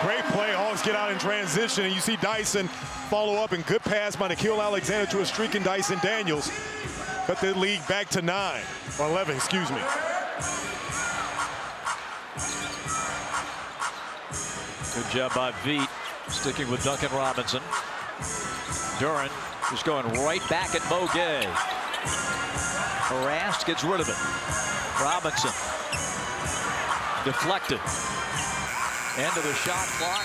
Great play. Hawks get out in transition, and you see Dyson follow up, and good pass by Nickeil Alexander to a streaking Dyson Daniels. Cut the lead back to 9, or 11, excuse me. Good job by Veet, sticking with Duncan Robinson. Duren just going right back at Boguet. Harassed, gets rid of it. Robinson deflected. End of the shot clock,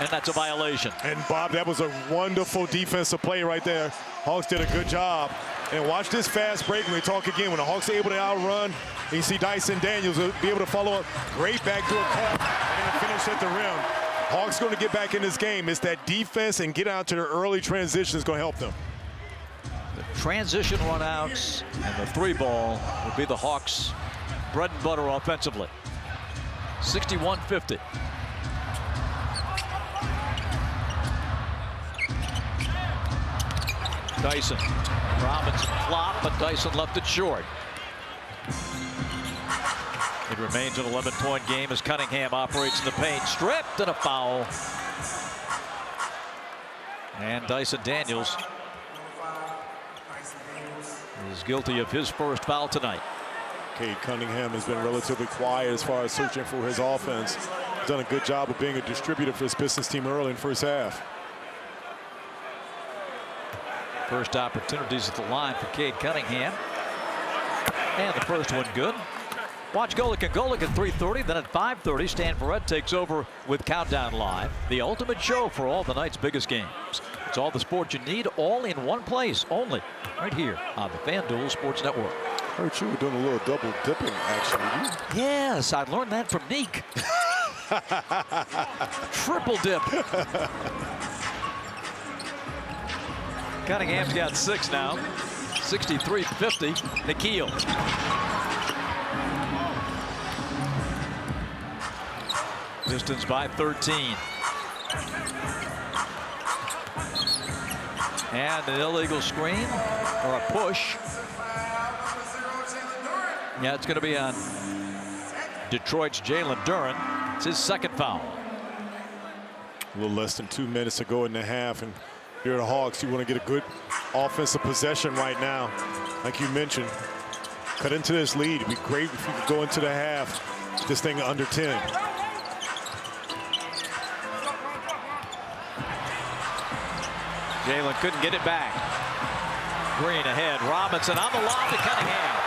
and that's a violation. And Bob, that was a wonderful defensive play right there. Hawks did a good job. And watch this fast break when we talk again. When the Hawks are able to outrun, and you see Dyson Daniels be able to follow up. Great backdoor cut and finish at the rim. Hawks going to get back in this game. It's that defense and get out to their early transition is going to help them. The transition runouts and the 3-ball will be the Hawks' bread and butter offensively. 61-50. Dyson. Robinson flop, but Dyson left it short. It remains an 11-point game as Cunningham operates in the paint. Stripped and a foul. And Dyson Daniels is guilty of his first foul tonight. Cade Cunningham has been relatively quiet as far as searching for his offense. He's done a good job of being a distributor for his Pistons team early in the first half. First opportunities at the line for Cade Cunningham. And the first one good. Watch Golic and Golic at 3:30. Then at 5:30, Stan Verrett takes over with Countdown Live. The ultimate show for all the night's biggest games. It's all the sports you need, all in one place, only right here on the FanDuel Sports Network. I heard you were doing a little double dipping, actually. Yes, I learned that from Neek. Triple dip. Cunningham's got 6 now. 63-50. Nickeil. Pistons by 13. And an illegal screen or a push. Yeah, it's going to be on Detroit's Jalen Duren. It's his second foul. A little less than 2 minutes to go in the half, and here are the Hawks. You want to get a good offensive possession right now. Like you mentioned, cut into this lead. It'd be great if you could go into the half with this thing under 10. Jalen couldn't get it back. Green ahead. Robinson on the lob to Cunningham.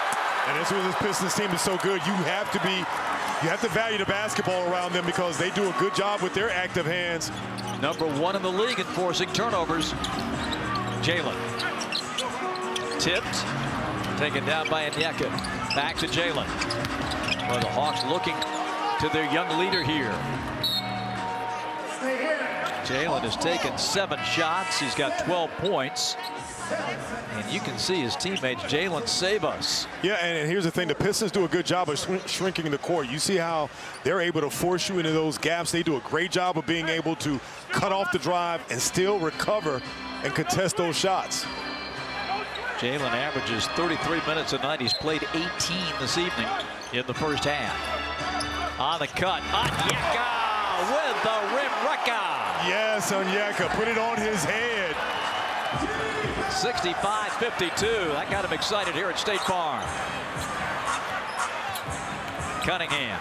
And this was this Pistons team is so good. You have to value the basketball around them because they do a good job with their active hands. Number 1 in the league in forcing turnovers. Jalen. Tipped. Taken down by Onyeka. Back to Jalen. Well, the Hawks looking to their young leader here. Jalen has taken 7 shots. He's got 12 points. And you can see his teammates, Jalen, save us. Yeah, and here's the thing. The Pistons do a good job of shrinking the court. You see how they're able to force you into those gaps. They do a great job of being able to cut off the drive and still recover and contest those shots. Jalen averages 33 minutes a night. He's played 18 this evening in the first half. On the cut, Onyeka with the rim wrecker. Yes, Onyeka put it on his head. 65-52. That got him excited here at State Farm. Cunningham.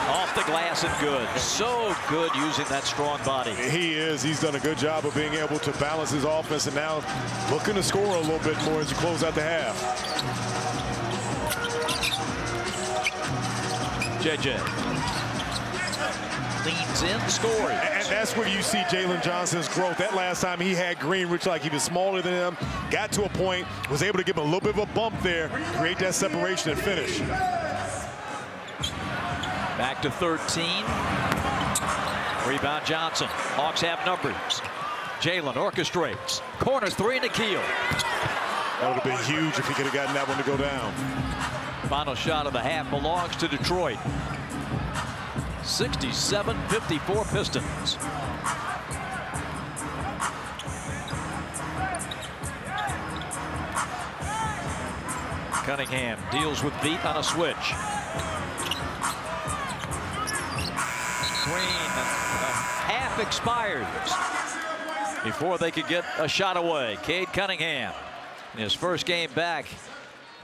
Off the glass and good. So good using that strong body. He is. He's done a good job of being able to balance his offense and now looking to score a little bit more as you close out the half. JJ. Leans in, scores. And that's where you see Jalen Johnson's growth. That last time he had Green, which like he was smaller than him, got to a point, was able to give him a little bit of a bump there, create that separation and finish. Back to 13. Rebound Johnson. Hawks have numbers. Jalen orchestrates. Corner 3, Nickeil. That would have been huge if he could have gotten that one to go down. Final shot of the half belongs to Detroit. 67-54 Pistons. Cunningham deals with Veet on a switch. Green, half expires before they could get a shot away. Cade Cunningham, in his first game back,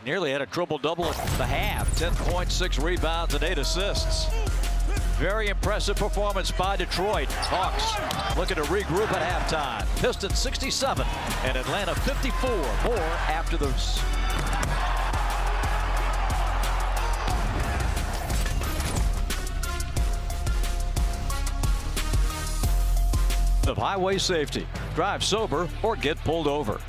nearly had a triple-double at the half. 10 points, 6 rebounds, and 8 assists. Very impressive performance by Detroit. Hawks looking to regroup at halftime. Pistons 67 and Atlanta 54. More after this. Of highway safety. Drive sober or get pulled over.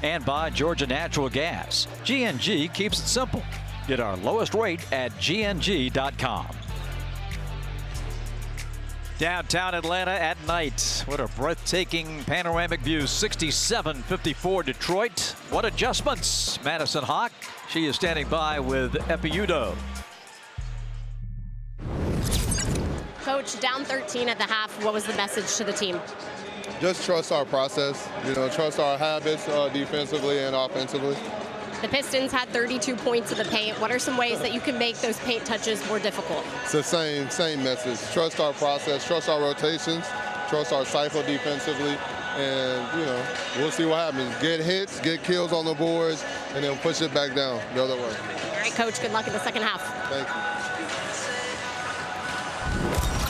And by Georgia Natural Gas. GNG keeps it simple. Get our lowest rate at gng.com. Downtown Atlanta at night. What a breathtaking panoramic view. 67-54 Detroit. What adjustments? Madison Hawk. She is standing by with Epiudo. Coach, down 13 at the half. What was the message to the team? Just trust our process, trust our habits defensively and offensively. The Pistons had 32 points in the paint. What are some ways that you can make those paint touches more difficult? It's the same message. Trust our process, trust our rotations, trust our cycle defensively, and, we'll see what happens. Get hits, get kills on the boards, and then push it back down the other way. All right, Coach, good luck in the second half. Thank you.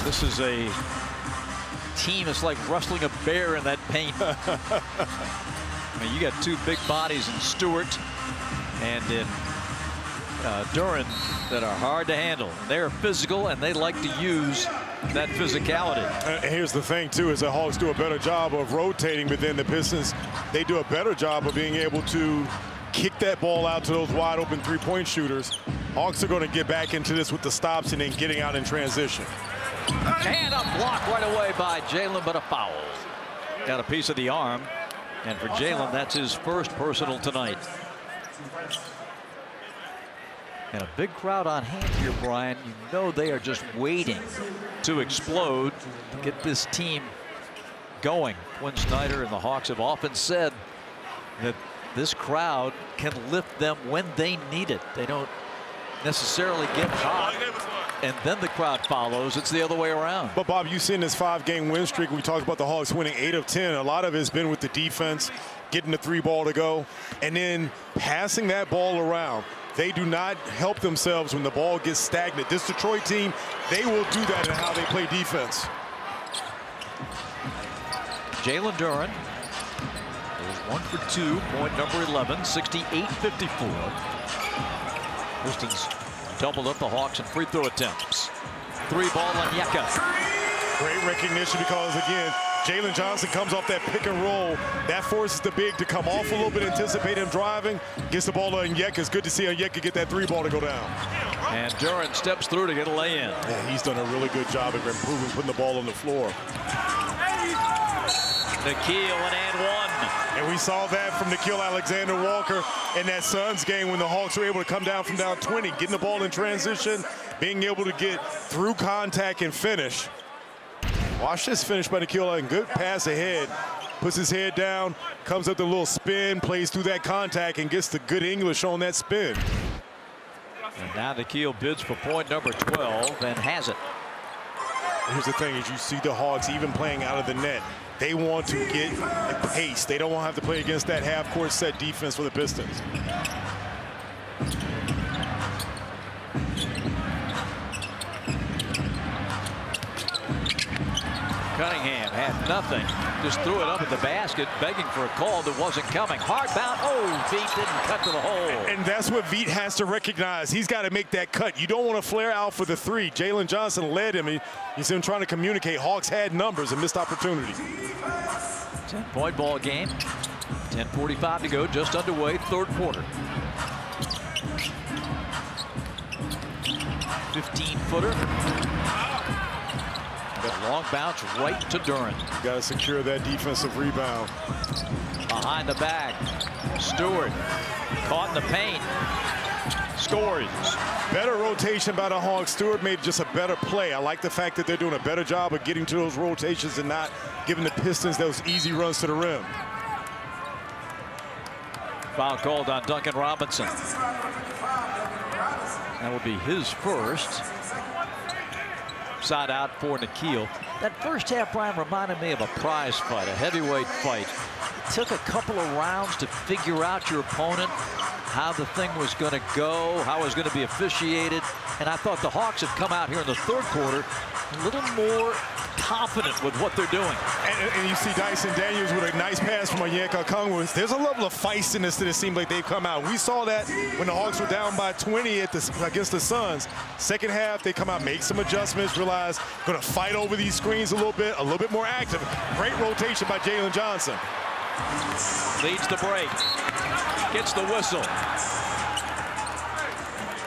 This is a team that's like wrestling a bear in that paint. I mean, you got two big bodies in Stewart and in Duran that are hard to handle. They're physical and they like to use that physicality. Here's the thing too, is the Hawks do a better job of rotating, but then the Pistons, they do a better job of being able to kick that ball out to those wide open three-point shooters. Hawks are going to get back into this with the stops and then getting out in transition. And a block right away by Jalen, but a foul. Got a piece of the arm. And for Jalen, that's his first personal tonight. And a big crowd on hand here, Brian. You know they are just waiting to explode to get this team going. Quinn Snyder and the Hawks have often said that this crowd can lift them when they need it. They don't necessarily get hot and then the crowd follows. It's the other way around. But Bob, you've seen this 5-game win streak. We talked about the Hawks winning 8 of 10. A lot of it has been with the defense, getting the 3-ball to go, and then passing that ball around. They do not help themselves when the ball gets stagnant. This Detroit team, they will do that in how they play defense. Jalen Duran is 1 for 2, point number 11, 68-54. Pistons doubled up the Hawks in free throw attempts. 3-ball on Yeka. Great recognition because, again, Jalen Johnson comes off that pick and roll. That forces the big to come off a little bit, anticipate him driving. Gets the ball to Onyeka. It's good to see Onyeka get that 3-ball to go down. And Duran steps through to get a lay-in. Yeah, he's done a really good job of improving, putting the ball on the floor. Nikhil and one. And we saw that from Nikhil Alexander-Walker in that Suns game when the Hawks were able to come down from down 20, getting the ball in transition, being able to get through contact and finish. Watch this finish by Nikhil, and good pass ahead. Puts his head down, comes up the little spin, plays through that contact, and gets the good English on that spin. And now Nikhil bids for point number 12 and has it. Here's the thing, is you see the Hawks even playing out of the net. They want to get a pace. They don't want to have to play against that half-court set defense for the Pistons. Cunningham had nothing. Just threw it up at the basket, begging for a call that wasn't coming. Hard bound. Oh, Veet didn't cut to the hole. And that's what Veet has to recognize. He's got to make that cut. You don't want to flare out for the 3. Jalen Johnson led him. He's him trying to communicate. Hawks had numbers and missed opportunity. 10-point ball game. 10:45 to go, just underway, third quarter. 15-footer. That long bounce right to Duran. Got to secure that defensive rebound. Behind the back. Stewart caught in the paint. Scores. Better rotation by the Hawks. Stewart made just a better play. I like the fact that they're doing a better job of getting to those rotations and not giving the Pistons those easy runs to the rim. Foul called on Duncan Robinson. That will be his first. side out for Nikhil. That first half, Brian, reminded me of a prize fight, a heavyweight fight. It took a couple of rounds to figure out your opponent, how the thing was going to go, how it was going to be officiated. And I thought the Hawks have come out here in the third quarter a little more confident with what they're doing. And you see Dyson Daniels with a nice pass from Onyeka Okongwu. There's a level of feistiness that it seems like they've come out. We saw that when the Hawks were down by 20 against the Suns. Second half, they come out, make some adjustments, realize going to fight over these screens a little bit more active. Great rotation by Jalen Johnson. Leads the break. Gets the whistle.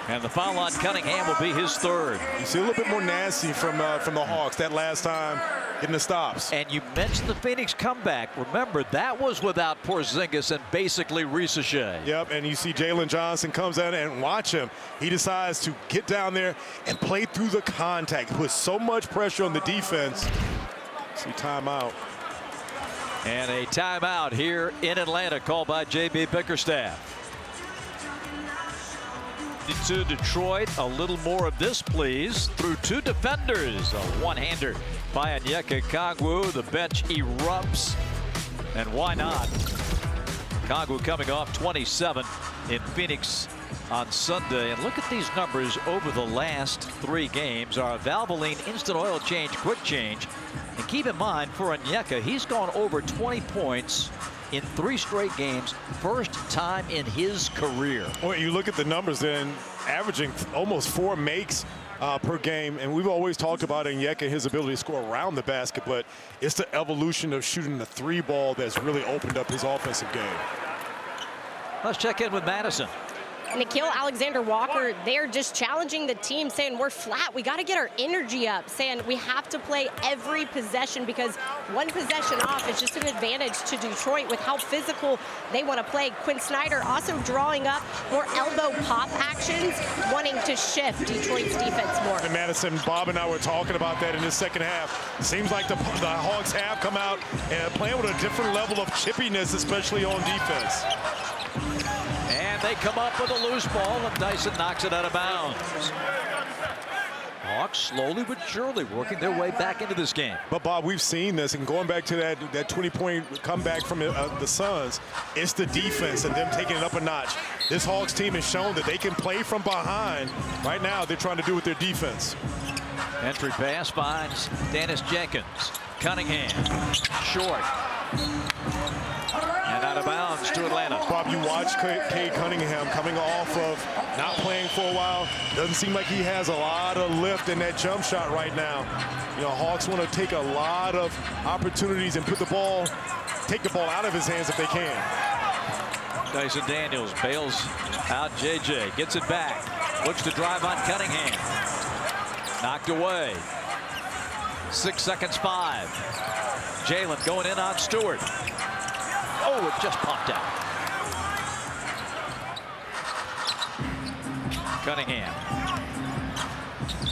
And the foul on Cunningham will be his third. You see a little bit more nasty from the Hawks that last time getting the stops. And you mentioned the Phoenix comeback. Remember, that was without Porzingis and basically Ricochet. Yep, and you see Jalen Johnson comes out and watch him. He decides to get down there and play through the contact. Puts so much pressure on the defense. See timeout. And a timeout here in Atlanta called by J.B. Bickerstaff. To Detroit, a little more of this, please, through two defenders. A one-hander by Onyeka Okongwu. The bench erupts, and why not? Okongwu coming off 27 in Phoenix on Sunday. And look at these numbers over the last 3 games. Our Valvoline Instant Oil Change Quick Change. And keep in mind, for Onyeka, he's gone over 20 points in 3 straight games, first time in his career. Well, you look at the numbers then, averaging almost 4 makes per game, and we've always talked about Onyeka, his ability to score around the basket, but it's the evolution of shooting the 3 ball that's really opened up his offensive game. Let's check in with Madison. Nikhil Alexander-Walker, they're just challenging the team, saying we're flat. We got to get our energy up, saying we have to play every possession because one possession off is just an advantage to Detroit with how physical they want to play. Quinn Snyder also drawing up more elbow pop actions, wanting to shift Detroit's defense more. And Madison, Bob and I were talking about that in the second half. Seems like the Hawks have come out and playing with a different level of chippiness, especially on defense. And they come up with a loose ball, and Dyson knocks it out of bounds. Hawks slowly but surely working their way back into this game. But Bob, we've seen this, and going back to that 20-point comeback from the Suns, it's the defense and them taking it up a notch. This Hawks team has shown that they can play from behind. Right now, they're trying to do with their defense. Entry pass finds Dennis Jenkins. Cunningham, short. And out of bounds to Atlanta. Bob, you watch Cade Cunningham coming off of not playing for a while. Doesn't seem like he has a lot of lift in that jump shot right now. You know, Hawks want to take a lot of opportunities and take the ball out of his hands if they can. Dyson Daniels bails out JJ, gets it back, looks to drive on Cunningham. Knocked away. 6 seconds, 5. Jalen going in on Stewart. Oh, it just popped out. Cunningham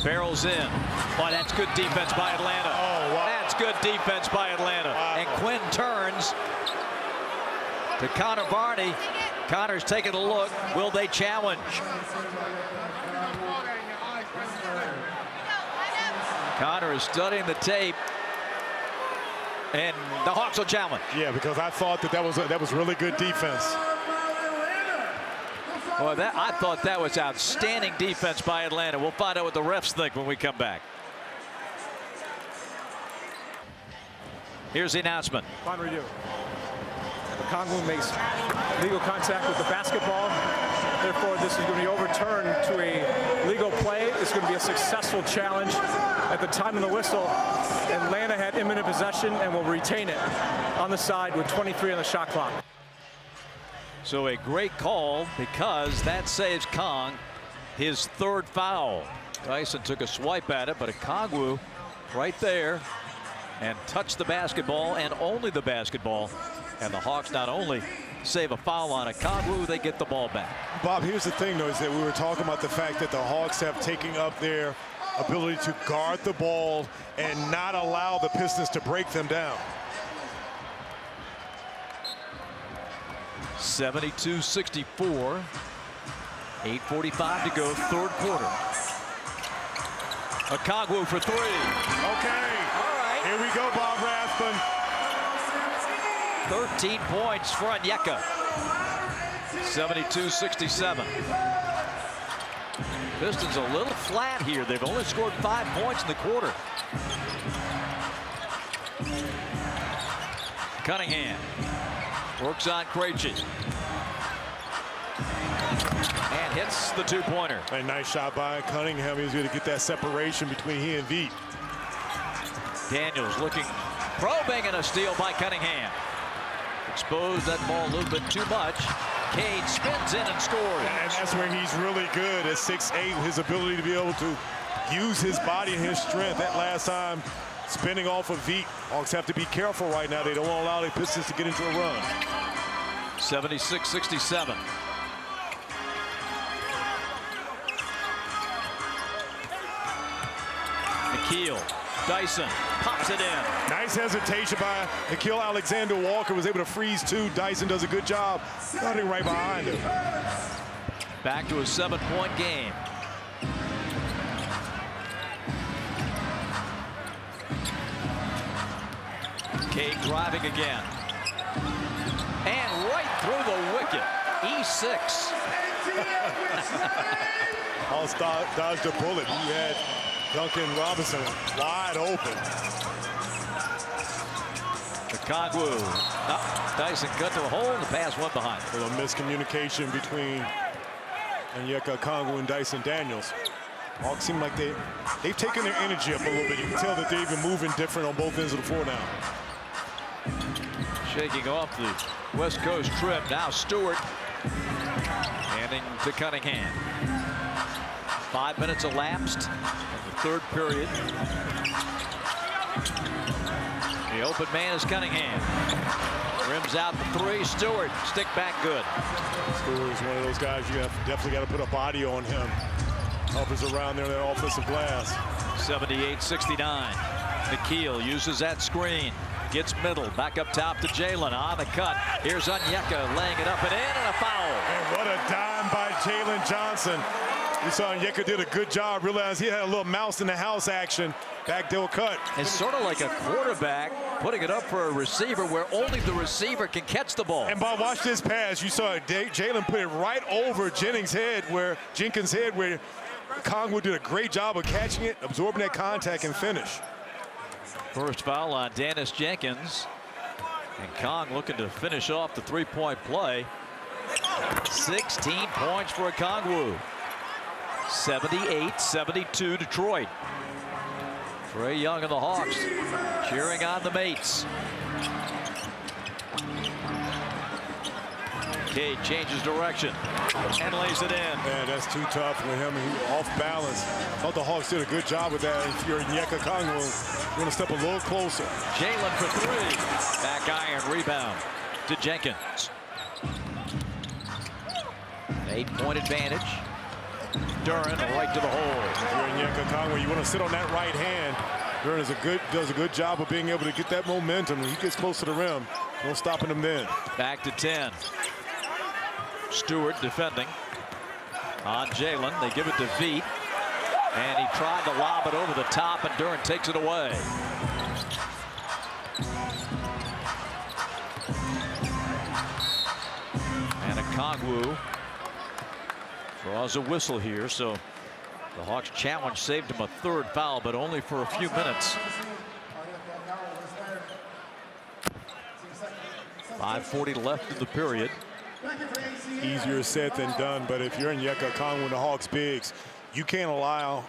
barrels in. Boy, that's good defense by Atlanta. Oh, wow. That's good defense by Atlanta. Wow. And Quinn turns to Connor Barney. Connor's taking a look. Will they challenge? Connor is studying the tape. And the Hawks will challenge. Yeah, because I thought that was really good defense. Well, I thought that was outstanding defense by Atlanta. We'll find out what the refs think when we come back. Here's the announcement. On review. Okongwu makes legal contact with the basketball. Therefore, this is going to be overturned to a legal play. It's going to be a successful challenge. At the time of the whistle, Atlanta had imminent possession and will retain it on the side with 23 on the shot clock. So a great call because that saves Kong his 3rd foul. Dyson took a swipe at it, but Okongwu right there and touched the basketball and only the basketball. And the Hawks not only save a foul on Okongwu, they get the ball back. Bob, here's the thing, though, is that we were talking about the fact that the Hawks have taken up their ability to guard the ball and not allow the Pistons to break them down. 72-64. 8:45 to go, 3rd quarter. Okongwu for three. Okay. All right. Here we go, Bob Rathbun. 13 points for Onyeka. 72-67. Pistons a little flat here. They've only scored 5 points in the quarter. Cunningham works on Krejci. And hits the two-pointer. A nice shot by Cunningham. He was going to get that separation between he and Veet. Daniels looking, probing, and a steal by Cunningham. Exposed that ball a little bit too much. Cade spins in and scores. And that's where he's really good at 6'8", his ability to be able to use his body and his strength. That last time, spinning off of Veet. Hawks have to be careful right now. They don't want to allow the Pistons to get into a run. 76-67. Nikhil, Dyson pops it in. Nice hesitation by Nikhil Alexander-Walker. Was able to freeze two. Dyson does a good job running right behind him. Back to a 7-point game. Cade driving again. And right through the wicket. E6. Hawks dodged a bullet. He had Duncan Robinson wide open. Okongwu. Dyson cut to a hole and the pass went behind. A little miscommunication between Onyeka Okongwu and Dyson Daniels. Hawks seem like they've taken their energy up a little bit. You can tell that they're even moving different on both ends of the floor now. Shaking off the West Coast trip. Now Stewart handing to Cunningham. 5 minutes elapsed in the third period. The open man is Cunningham. Rims out the three. Stewart, stick back good. Stewart is one of those guys you have definitely got to put a body on him. Hovers around there in that offensive glass. 78-69. Nikhil uses that screen. Gets middle. Back up top to Jalen on the cut. Here's Onyeka laying it up and in, and a foul. And what a dime by Jalen Johnson. You saw Onyeka did a good job. Realized he had a little mouse in the house action. Backdoor cut. It's sort of like a quarterback putting it up for a receiver where only the receiver can catch the ball. And Bob, watch this pass. You saw Jalen put it right over Jenkins' head, where Okongwu did a great job of catching it, absorbing that contact, and finish. First foul on Dennis Jenkins. And Kong looking to finish off the three-point play. 16 points for Okongwu. 78-72 Detroit. Trae Young and the Hawks cheering on the mates. Cade changes direction and lays it in. Man, that's too tough with him. He off balance. I thought the Hawks did a good job with that. If you're Onyeka Okongwu, you're going to step a little closer. Jalen for three. Back iron rebound to Jenkins. 8-point advantage. Duren right to the hole. If you're Onyeka Okongwu, you want to sit on that right hand. Duren does a good job of being able to get that momentum. When he gets close to the rim, no stopping him then. Back to 10. Stewart defending on Jalen. They give it to Veet. And he tried to lob it over the top, and Duren takes it away. And Okongwu draws a whistle here, so the Hawks challenge saved him a third foul, but only for a few minutes. 5:40 left in the period. Easier said than done, but if you're Onyeka Okongwu and the Hawks bigs, you can't allow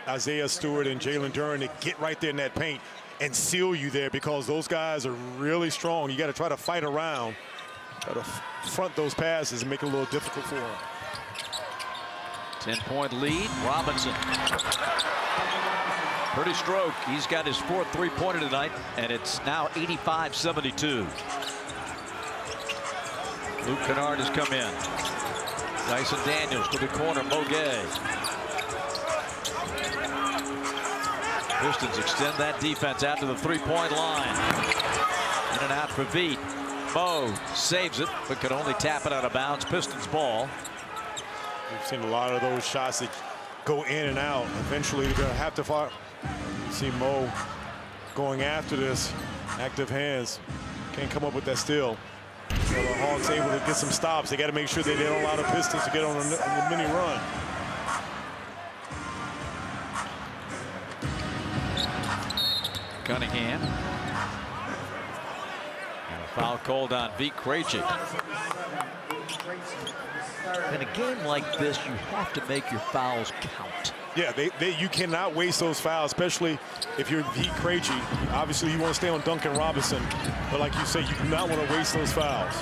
Isaiah Stewart and Jalen Duren to get right there in that paint and seal you there, because those guys are really strong. You got to try to fight around, try to front those passes and make it a little difficult for them. 10-point lead. Robinson. Pretty stroke. He's got his fourth three-pointer tonight, and it's now 85-72. Luke Kennard has come in. Dyson Daniels to the corner. Mogay. Pistons extend that defense out to the three-point line. In and out for Veet. Mo saves it, but could only tap it out of bounds. Pistons ball. We've seen a lot of those shots that go in and out. Eventually, they're going to have to fire. See Mo going after this. Active hands. Can't come up with that steal. So the Hawks able to get some stops. They got to make sure they don't allow the Pistons to get on a mini run. Cunningham. And a foul called on Vit Krejci. In a game like this, you have to make your fouls count. Yeah, you cannot waste those fouls, especially if you're Vit Krejci. Obviously, you want to stay on Duncan Robinson, but like you say, you do not want to waste those fouls.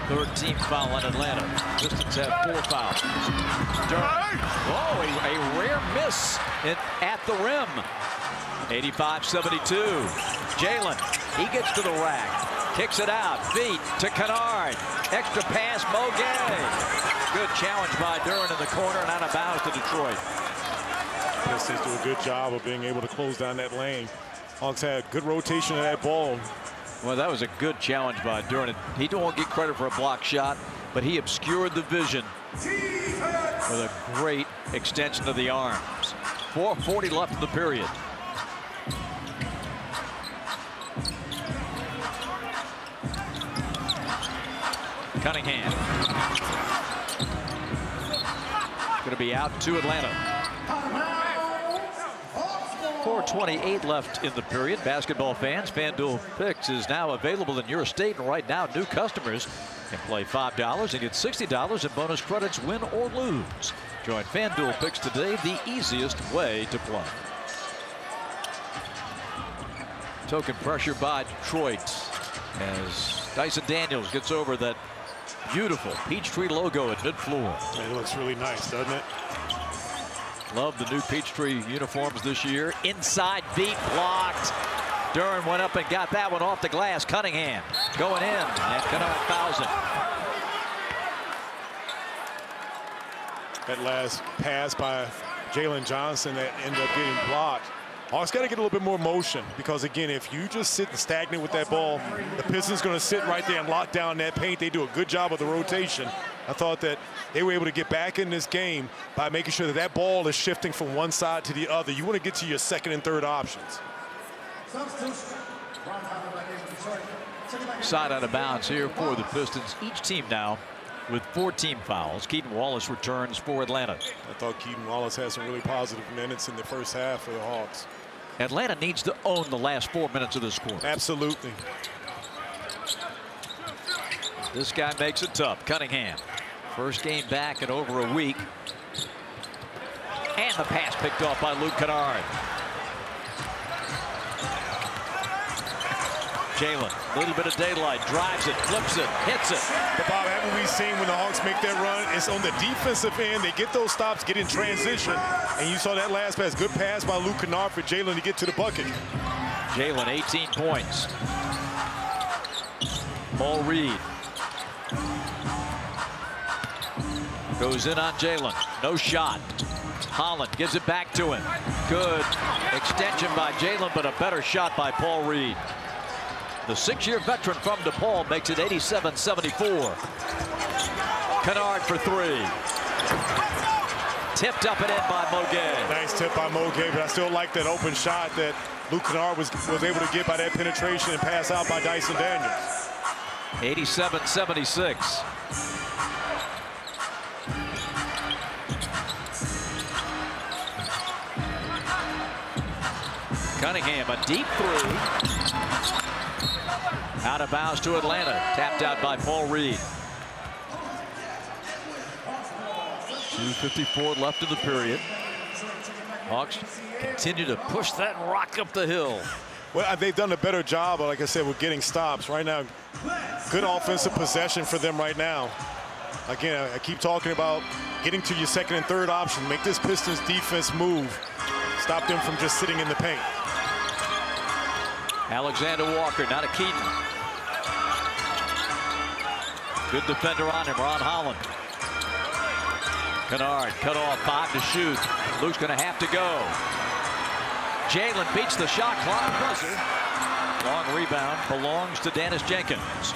Third team foul on Atlanta. Pistons have 4 fouls. Oh, a rare miss at the rim. 85-72. Jalen, he gets to the rack. Kicks it out. Vit to Kennard. Extra pass, Mo Gay. Good challenge by Duren in the corner and out of bounds to Detroit. Pistons do a good job of being able to close down that lane. Hawks had good rotation of that ball. Well, that was a good challenge by Duren. He don't get credit for a block shot, but he obscured the vision with a great extension of the arms. 4:40 left in the period. Cunningham. Going to be out to Atlanta. 4:28 left in the period. Basketball fans, FanDuel Picks is now available in your state. And right now, new customers can play $5 and get $60 in bonus credits, win or lose. Join FanDuel Picks today, the easiest way to play. Token pressure by Detroit as Dyson Daniels gets over that beautiful Peachtree logo at mid-floor. It looks really nice, doesn't it? Love the new Peachtree uniforms this year. Inside Vit blocked. Duren went up and got that one off the glass. Cunningham going in, and Kennard fouls him. That last pass by Jalen Johnson that ended up getting blocked. Hawks got to get a little bit more motion because, again, if you just sit and stagnate with that ball, the Pistons going to sit right there and lock down that paint. They do a good job of the rotation. I thought that they were able to get back in this game by making sure that that ball is shifting from one side to the other. You want to get to your second and third options. Side out of bounds here for the Pistons. Each team now with 4 team fouls. Keaton Wallace returns for Atlanta. I thought Keaton Wallace had some really positive minutes in the first half for the Hawks. Atlanta needs to own the last 4 minutes of this quarter. Absolutely. This guy makes it tough. Cunningham. First game back in over a week. And the pass picked off by Luke Kennard. Jalen, little bit of daylight, drives it, flips it, hits it. But Bob, haven't we seen when the Hawks make that run, it's on the defensive end. They get those stops, get in transition. And you saw that last pass, good pass by Luke Kennard for Jalen to get to the bucket. Jalen, 18 points. Paul Reed. Goes in on Jalen, no shot. Holland gives it back to him. Good extension by Jalen, but a better shot by Paul Reed. The 6-year veteran from DePaul makes it 87-74. Kennard for 3. Tipped up and in by Mo Gay. Nice tip by Mo Gay, but I still like that open shot that Luke Kennard was able to get by that penetration and pass out by Dyson Daniels. 87-76. Cunningham, a deep 3. Out of bounds to Atlanta. Tapped out by Paul Reed. 2:54 left in the period. Hawks continue to push that rock up the hill. Well, they've done a better job, like I said, with getting stops. Right now, good offensive possession for them right now. Again, I keep talking about getting to your second and third option. Make this Pistons defense move. Stop them from just sitting in the paint. Alexander Walker, not a Keaton. Good defender on him, Ron Holland. Kennard cut off, 5 to shoot. Luke's going to have to go. Jalen beats the shot clock buzzer. Long rebound belongs to Dennis Jenkins.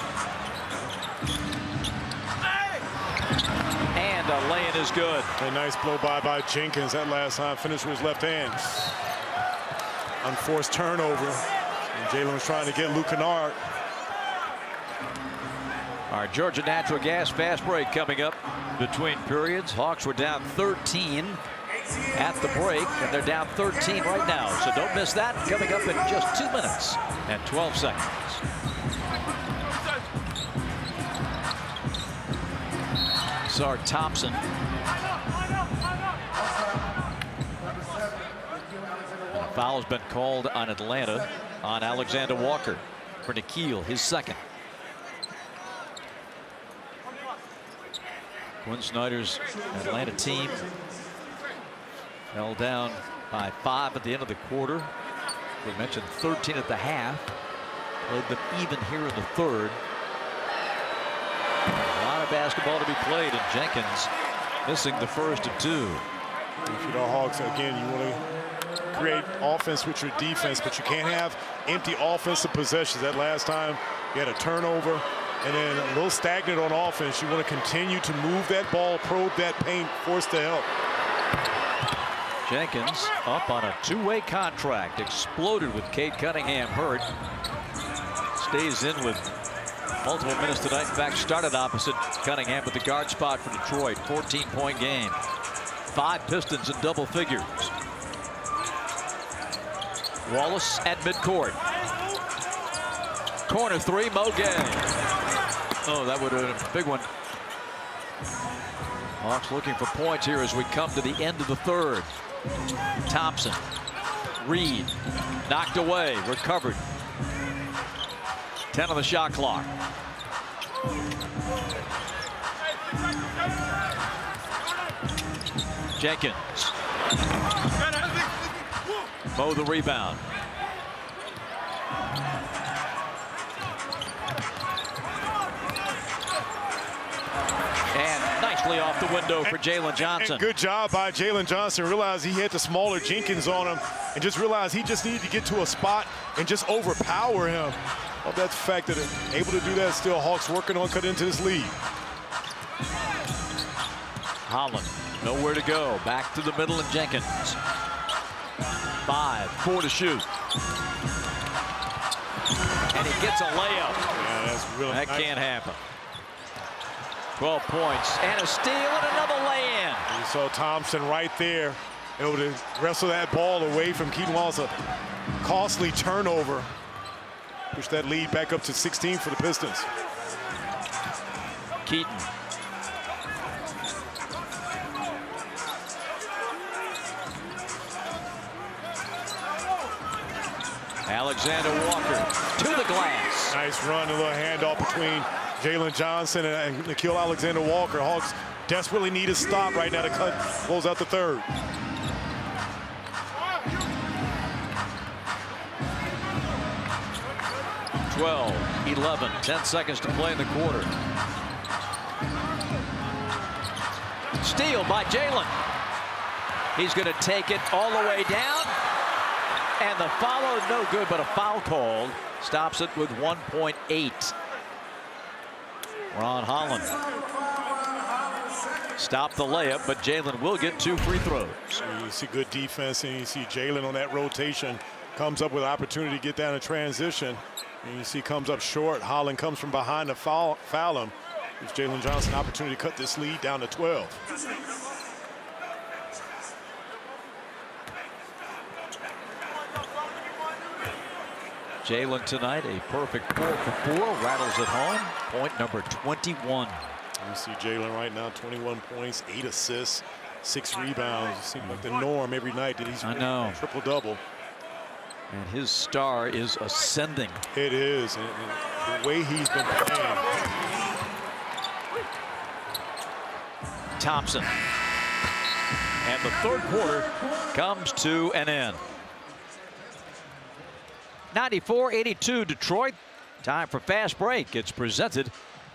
And lay-in is good. A nice blow by Jenkins. That last time finished with his left hand. Unforced turnover. And Jalen was trying to get Luke Kennard. Our Georgia Natural Gas fast break coming up between periods. Hawks were down 13 at the break, and they're down 13 right now. So don't miss that. Coming up in just 2 minutes and 12 seconds. Sar Thompson. And a foul has been called on Atlanta on Alexander Walker for Nikhil, his second. Quinn Snyder's Atlanta team held down by 5 at the end of the quarter. We mentioned 13 at the half. Played them even here in the third. A lot of basketball to be played, and Jenkins missing the first of 2. If you're the Hawks, again, you want to create offense with your defense, but you can't have empty offensive possessions. That last time you had a turnover and then a little stagnant on offense. You want to continue to move that ball, probe that paint, force the help. Jenkins up on a 2-way contract. Exploded with Cade Cunningham hurt. Stays in with multiple minutes tonight. In fact, started opposite Cunningham with the guard spot for Detroit. 14-point game. 5 Pistons in double figures. Wallace at midcourt. Corner 3, Mo Gay. Oh, that would have been a big one. Hawks looking for points here as we come to the end of the third. Thompson. Reed. Knocked away. Recovered. 10 on the shot clock. Jenkins. Mo the rebound. And nicely off the window for Jalen Johnson. And good job by Jalen Johnson. Realized he had the smaller Jenkins on him and just realized he just needed to get to a spot and just overpower him. Well, that's the fact that they're able to do that still. Hawks working on cutting into this lead. Holland, nowhere to go. Back to the middle and Jenkins. 5, 4 to shoot. And he gets a layup. Yeah, that's really that nice. Can't happen. 12 points and a steal and another lay-in. You saw Thompson right there, able to wrestle that ball away from Keaton Wallace. A costly turnover. Push that lead back up to 16 for the Pistons. Keaton. Alexander Walker to the glass. Nice run, a little handoff between Jalen Johnson and Nikhil Alexander Walker. Hawks desperately need a stop right now to close out the third. Twelve, 11, 10 seconds to play in the quarter. Steal by Jalen. He's going to take it all the way down. And the follow, no good, but a foul called. Stops it with 1.8. Ron Holland stopped the layup, but Jalen will get 2 free throws. You see good defense, and you see Jalen on that rotation. Comes up with an opportunity to get down in transition. And you see comes up short. Holland comes from behind to foul him. Gives Jalen Johnson an opportunity to cut this lead down to 12. Jalen tonight, a perfect 4 for 4. Rattles at home. Point number 21. You see Jalen right now, 21 points, 8 assists, 6 rebounds. It seems like the norm every night that he's triple-double. And his star is ascending. It is. And the way he's been playing. Thompson. And the third quarter comes to an end. 94-82 Detroit. Time for fast break. It's presented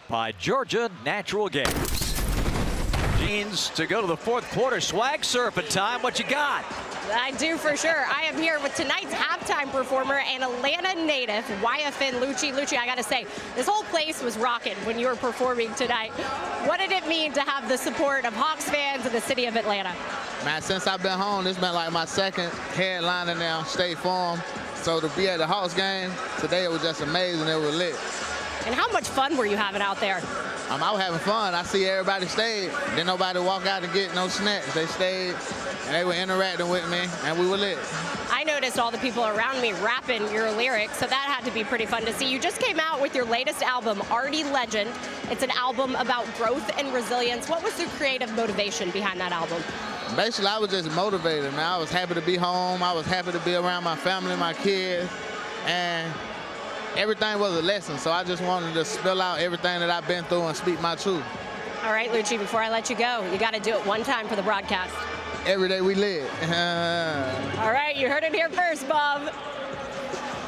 by Georgia Natural Gas. Jeans to go to the fourth quarter. Swag surfing time. What you got? I do for sure. I am here with tonight's halftime performer and Atlanta native, YFN Lucci. Lucci, I got to say, this whole place was rocking when you were performing tonight. What did it mean to have the support of Hawks fans in the city of Atlanta? Man, since I've been home, this been like my second headliner now, State Farm. So to be at the Hawks game today, it was just amazing. It was lit. And how much fun were you having out there? I'm out having fun. I see everybody stayed. Didn't nobody walk out and get no snacks. They stayed, and they were interacting with me, and we were lit. I noticed all the people around me rapping your lyrics, so that had to be pretty fun to see. You just came out with your latest album, Artie Legend. It's an album about growth and resilience. What was the creative motivation behind that album? Basically, I was just motivated, man. I was happy to be home. I was happy to be around my family, my kids, and everything was a lesson, so I just wanted to spill out everything that I've been through and speak my truth. All right, Lucci, before I let you go, you got to do it one time for the broadcast. Every day we live. All right, you heard it here first, Bob.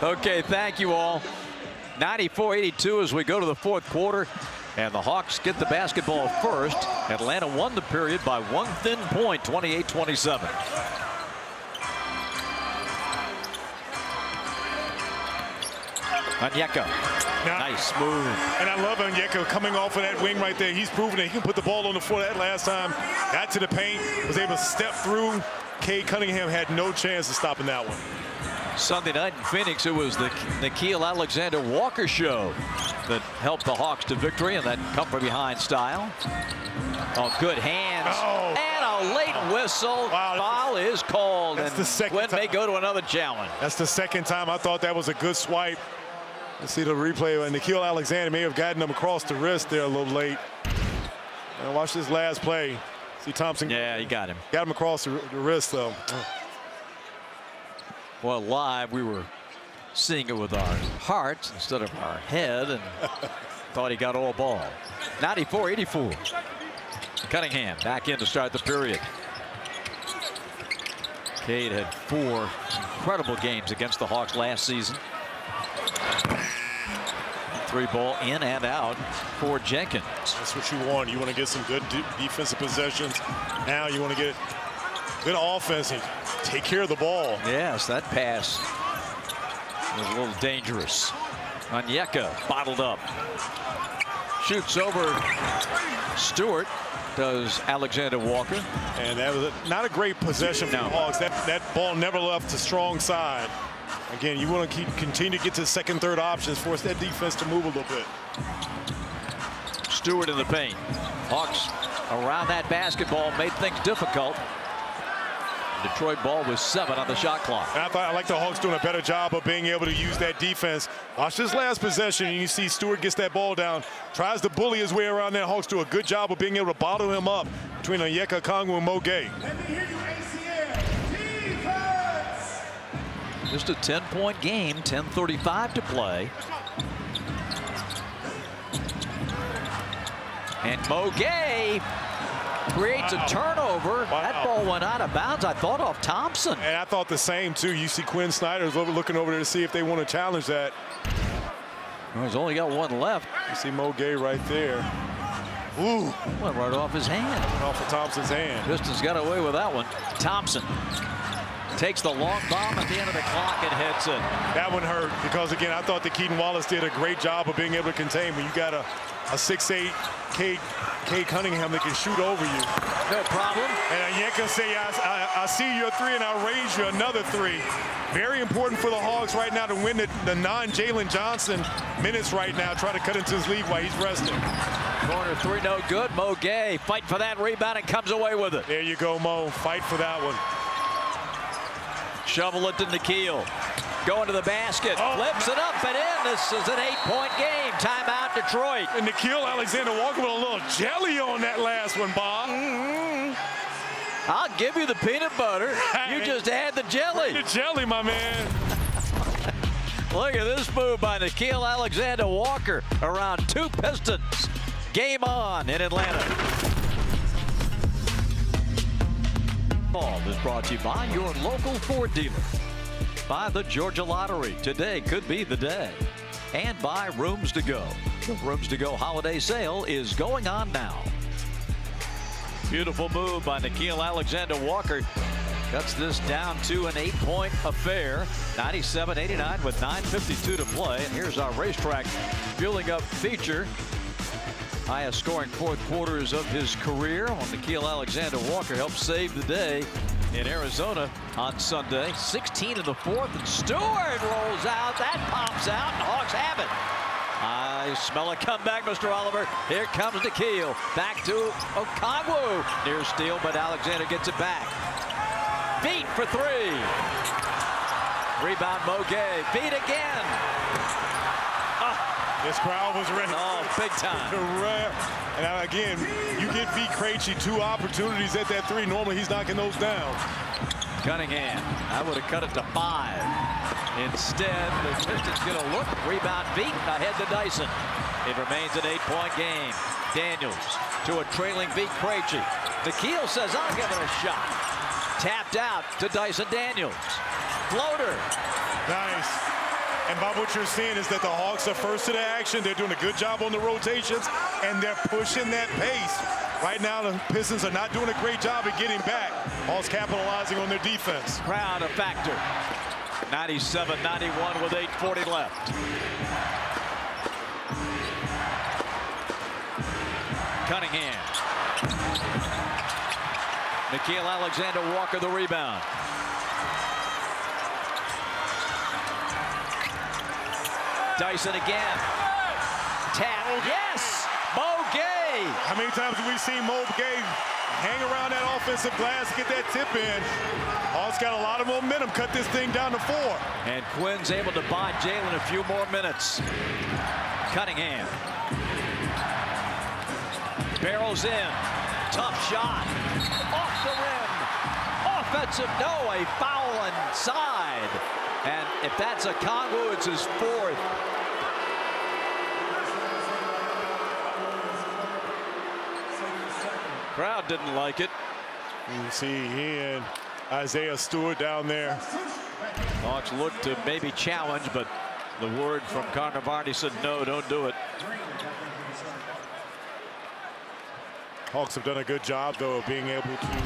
Okay, thank you all. 94-82 as we go to the fourth quarter, and the Hawks get the basketball first. Atlanta won the period by one thin point, 28-27. Onyeka. Nice move. And I love Onyeka coming off of that wing right there. He's proven that he can put the ball on the floor. That last time, got to the paint, was able to step through. Cade Cunningham had no chance of stopping that one. Sunday night in Phoenix, it was the Nickeil Alexander-Walker show that helped the Hawks to victory in that come from behind style. Oh, good hands. Oh. And a late whistle. Wow. Foul is called. That's and the second Quinn may time. go to another challenge. That's the second time I thought that was a good swipe. Let's see the replay. Nickeil Alexander may have gotten him across the wrist there a little late. And watch this last play. See Thompson. Yeah, he got him. Got him across the wrist, though. Well, live, we were seeing it with our hearts instead of our head, and thought he got all ball. 94-84. Cunningham back in to start the period. Cade had 4 incredible games against the Hawks last season. 3 ball in and out for Jenkins. That's what you want. You want to get some good defensive possessions. Now you want to get good offense and take care of the ball. Yes, that pass was a little dangerous. Onyeka bottled up. Shoots over Stewart, does Alexander Walker. And that was not a great possession for the Hawks. That ball never left the strong side. Again, you want to continue to get to the second, third options, force that defense to move a little bit. Stewart in the paint. Hawks around that basketball made things difficult. Detroit ball with 7 on the shot clock. And I like the Hawks doing a better job of being able to use that defense. Watch this last possession, and you see Stewart gets that ball down, tries to bully his way around there. Hawks do a good job of being able to bottle him up between Onyeka Okongwu and Mo Gay. Just a 10-point game, 10:35 to play. And Mo Gay creates a turnover. Wow. That ball went out of bounds, I thought, off Thompson. And I thought the same, too. You see Quinn Snyder's looking over there to see if they want to challenge that. Well, he's only got 1 left. You see Mo Gay right there. Ooh. Went right off his hand. Went off of Thompson's hand. Pistons got away with that one. Thompson takes the long bomb at the end of the clock and hits it. That one hurt because, again, I thought that Keaton Wallace did a great job of being able to contain when you got a 6'8" Cade Cunningham that can shoot over you. No problem. And Onyeka say, I see your 3 and I'll raise you another 3. Very important for the Hawks right now to win the non-Jalen Johnson minutes right now. Try to cut into his lead while he's resting. Corner 3, no good. Mo Gay fight for that rebound and comes away with it. There you go, Mo. Fight for that one. Shovel it to Nickeil. Going to the basket. Flips it up and in. This is an 8-point game. Timeout, Detroit. And Nickeil Alexander-Walker with a little jelly on that last one, Bob. I'll give you the peanut butter. You just add the jelly. The jelly, my man. Look at this move by Nickeil Alexander-Walker around 2 Pistons. Game on in Atlanta. Ball is brought to you by your local Ford dealer. By the Georgia Lottery. Today could be the day. And by Rooms to Go. The Rooms to Go holiday sale is going on now. Beautiful move by Nickeil Alexander-Walker. cuts this down to an 8-point affair. 97-89 with 9:52 to play. And here's our racetrack fueling up feature. Highest scoring fourth quarters of his career. When Nickeil Alexander-Walker helped save the day in Arizona on Sunday. 16 in the fourth, and Stewart rolls out. That pops out, and Hawks have it. I smell a comeback, Mr. Oliver. Here comes Nickeil. Back to Okongwu. Near steal, but Alexander gets it back. Beat for three. Rebound, Moguet. Beat again. This crowd was ready. Oh, big time. And again, you get V. Krejci 2 opportunities at that 3. Normally, he's knocking those down. Cunningham. I would have cut it to 5. Instead, the Pistons get a look. Rebound beat. Ahead to Dyson. It remains an 8-point game. Daniels to a trailing V. Krejci. Nickeil says, I'll give it a shot. Tapped out to Dyson Daniels. Floater. Nice. And Bob, what you're seeing is that the Hawks are first to the action. They're doing a good job on the rotations, and they're pushing that pace. Right now, the Pistons are not doing a great job at getting back. Hawks capitalizing on their defense. Crowd a factor. 97-91 with 8:40 left. Cunningham. Nickeil Alexander-Walker the rebound. Dyson again. Tap. Yes! Moguet! How many times have we seen Moguet hang around that offensive glass, get that tip in? Hawks got a lot of momentum, cut this thing down to 4. And Quinn's able to buy Jalen a few more minutes. Cunningham. Barrels in. Tough shot. Off the rim. Offensive, no, a foul inside. And if that's Okongwu, it's his 4th. Crowd didn't like it. You see he and Isaiah Stewart down there. Hawks looked to maybe challenge, but the word from Carnavardi said, no, don't do it. Hawks have done a good job, though, of being able to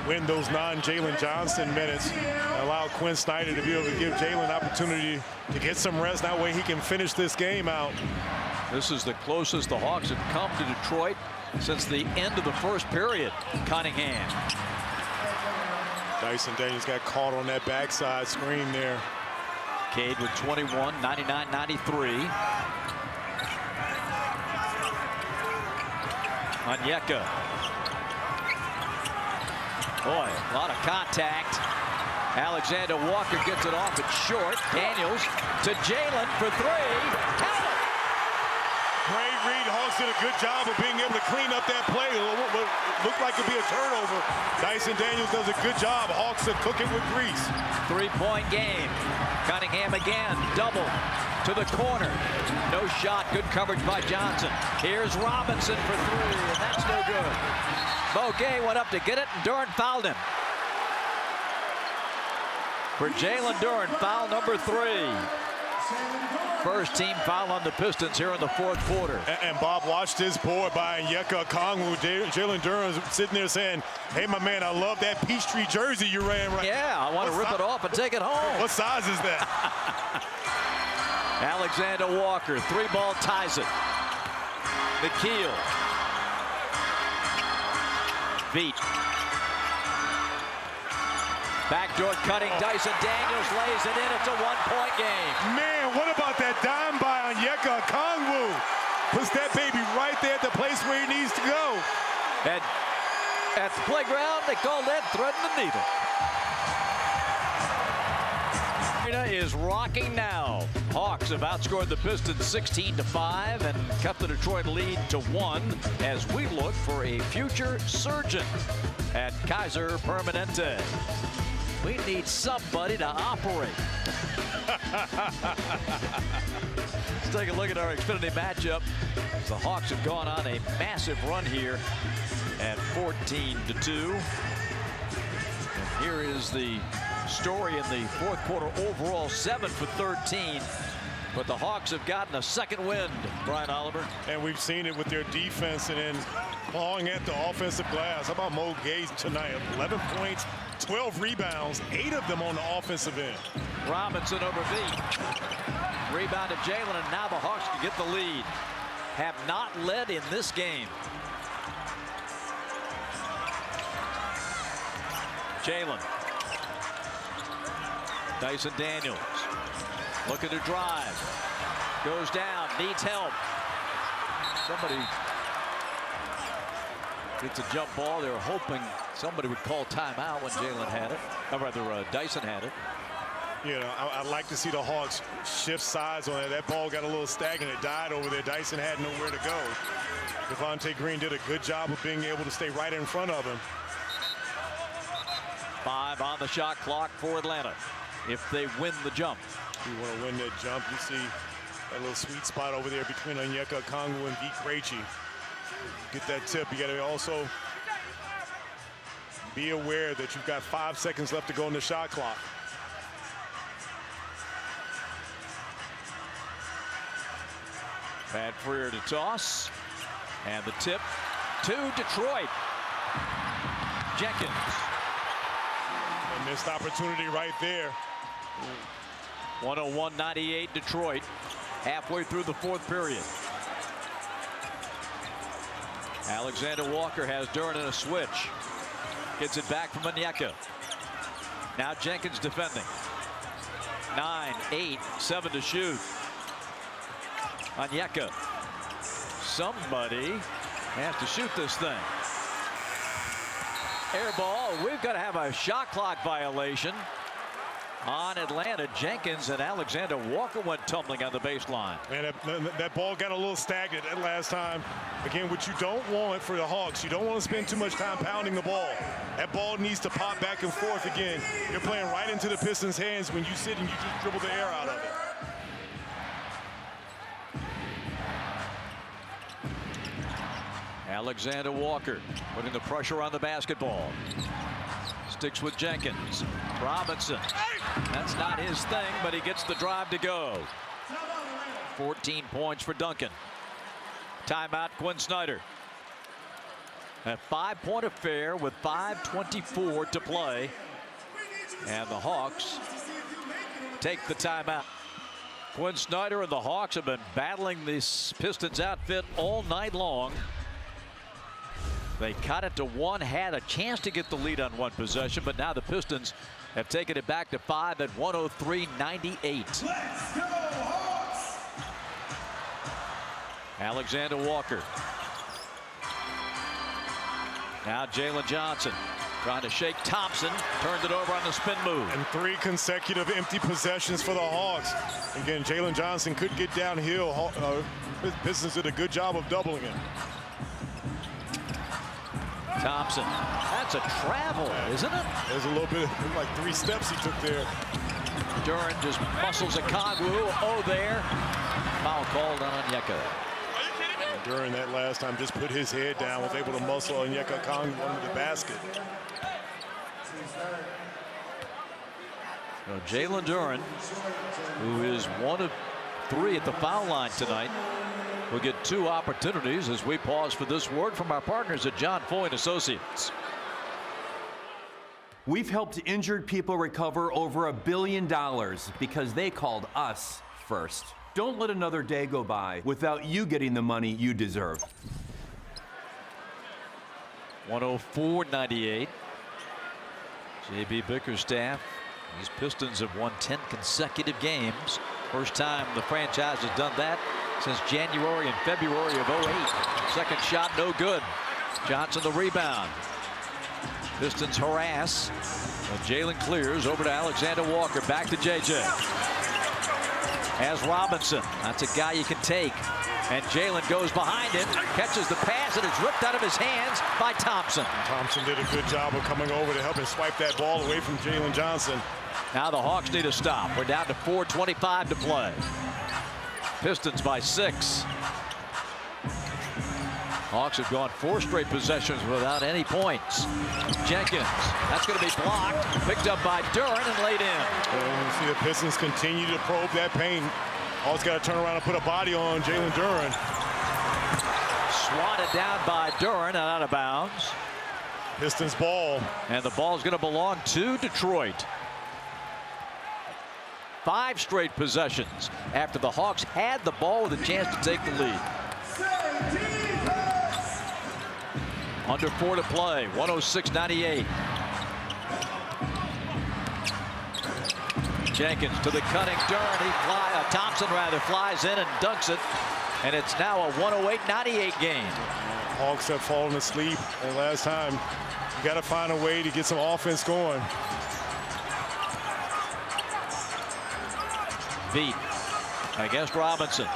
win those non-Jalen Johnson minutes and allow Quinn Snyder to be able to give Jalen an opportunity to get some rest. That way he can finish this game out. This is the closest the Hawks have come to Detroit since the end of the first period. Cunningham. Dyson Daniels got caught on that backside screen there. Cade with 21, 99-93. Onyeka. Boy, a lot of contact. Alexander-Walker gets it off. It's short. Daniels to Jalen for 3. Count it! Great read. Hawks did a good job of being able to clean up that play. What looked like it'd be a turnover. Dyson Daniels does a good job. Hawks are cooking with grease. 3-point game. Cunningham again. Double to the corner. No shot. Good coverage by Johnson. Here's Robinson for 3, and that's no good. Moguet went up to get it, and Duren fouled him. For Jalen Duren, foul number 3. First team foul on the Pistons here in the fourth quarter. And Bob watched this board by Onyeka Okongwu. Jalen Duren's sitting there saying, hey, my man, I love that Peachtree jersey you ran right. Yeah, I want to rip it off and take it home. What size is that? Alexander-Walker, 3-ball ties it. Nickeil. Beat. Backdoor cutting, Dyson Daniels lays it in. It's a 1-point game. Man, what about that dime by Onyeka Okongwu? Puts that baby right there at the place where he needs to go. And at the playground, they call that threading the needle. Arena is rocking now. Hawks have outscored the Pistons 16-5 and cut the Detroit lead to 1 as we look for a future surgeon at Kaiser Permanente. We need somebody to operate. Let's take a look at our Xfinity matchup. The Hawks have gone on a massive run here at 14-2. And here is the story in the fourth quarter. Overall 7 for 13. But the Hawks have gotten a second wind, Brian Oliver. And we've seen it with their defense and then clawing at the offensive glass. How about Moguet tonight? 11 points, 12 rebounds, 8 of them on the offensive end. Robinson over B. Rebound to Jalen, and now the Hawks can get the lead. Have not led in this game. Jalen. Dyson Daniels looking to drive. Goes down, needs help. Somebody gets a jump ball. They were hoping somebody would call timeout when Jalen had it. Or rather, Dyson had it. You know, I'd like to see the Hawks shift sides on it. That ball got a little stagnant. It died over there. Dyson had nowhere to go. Devontae Green did a good job of being able to stay right in front of him. 5 on the shot clock for Atlanta if they win the jump. You want to win that jump. You see that little sweet spot over there between Onyeka Okongwu and Vee Krejci. Get that tip. You got to also be aware that you've got 5 seconds left to go in the shot clock. Pat Freer to toss. And the tip to Detroit. Jenkins. A missed opportunity right there. 101-98 Detroit. Halfway through the 4th period. Alexander Walker has Duren in a switch. Gets it back from Onyeka. Now Jenkins defending. 9, 8, 7 to shoot. Onyeka. Somebody has to shoot this thing. Air ball. We've got to have a shot clock violation on Atlanta. Jenkins and Alexander Walker went tumbling on the baseline. Man, that ball got a little stagnant that last time. Again, what you don't want for the Hawks, you don't want to spend too much time pounding the ball. That ball needs to pop back and forth again. You're playing right into the Pistons' hands when you sit and you just dribble the air out of it. Alexander Walker putting the pressure on the basketball. Sticks with Jenkins. Robinson. That's not his thing, but he gets the drive to go. 14 points for Duncan. Timeout, Quinn Snyder. A 5-point affair with 5:24 to play. And the Hawks take the timeout. Quinn Snyder and the Hawks have been battling this Pistons outfit all night long. They cut it to 1, had a chance to get the lead on 1 possession, but now the Pistons have taken it back to 5 at 103-98. Alexander Walker. Now Jalen Johnson trying to shake Thompson. Turned it over on the spin move. And 3 consecutive empty possessions for the Hawks. Again, Jalen Johnson could get downhill. Pistons did a good job of doubling it. Thompson. That's a travel, isn't it? There's a little bit, like 3 steps he took there. Duren just muscles Okongwu. Oh, there. Foul called on Onyeka. Duren that last time just put his head down, was able to muscle Onyeka Okongwu under the basket. So Jalen Duren, who is 1 of 3 at the foul line tonight, will get 2 opportunities as we pause for this word from our partners at John Foy & Associates. We've helped injured people recover over $1 billion because they called us first. Don't let another day go by without you getting the money you deserve. 104-98. J.B. Bickerstaff. These Pistons have won 10 consecutive games. First time the franchise has done that since January and February of 08. Second shot, no good. Johnson the rebound. Pistons harass. Jalen clears over to Alexander Walker. Back to J.J. As Robinson. That's a guy you can take. And Jalen goes behind him, catches the pass, and it's ripped out of his hands by Thompson. Thompson did a good job of coming over to help him swipe that ball away from Jalen Johnson. Now the Hawks need a stop. We're down to 4:25 to play. Pistons by 6. Hawks have gone 4 straight possessions without any points. Jenkins, that's going to be blocked. Picked up by Duren and laid in. Well, you see the Pistons continue to probe that paint. Hawks got to turn around and put a body on Jalen Duren. Swatted down by Duren and out of bounds. Pistons ball. And the ball's going to belong to Detroit. 5 straight possessions after the Hawks had the ball with a chance to take the lead. Under 4 to play, 106-98. Jenkins to the cutting Durn. Thompson flies in and dunks it. And it's now a 108-98 game. Hawks have fallen asleep. And last time, you got to find a way to get some offense going. Beat against Robinson.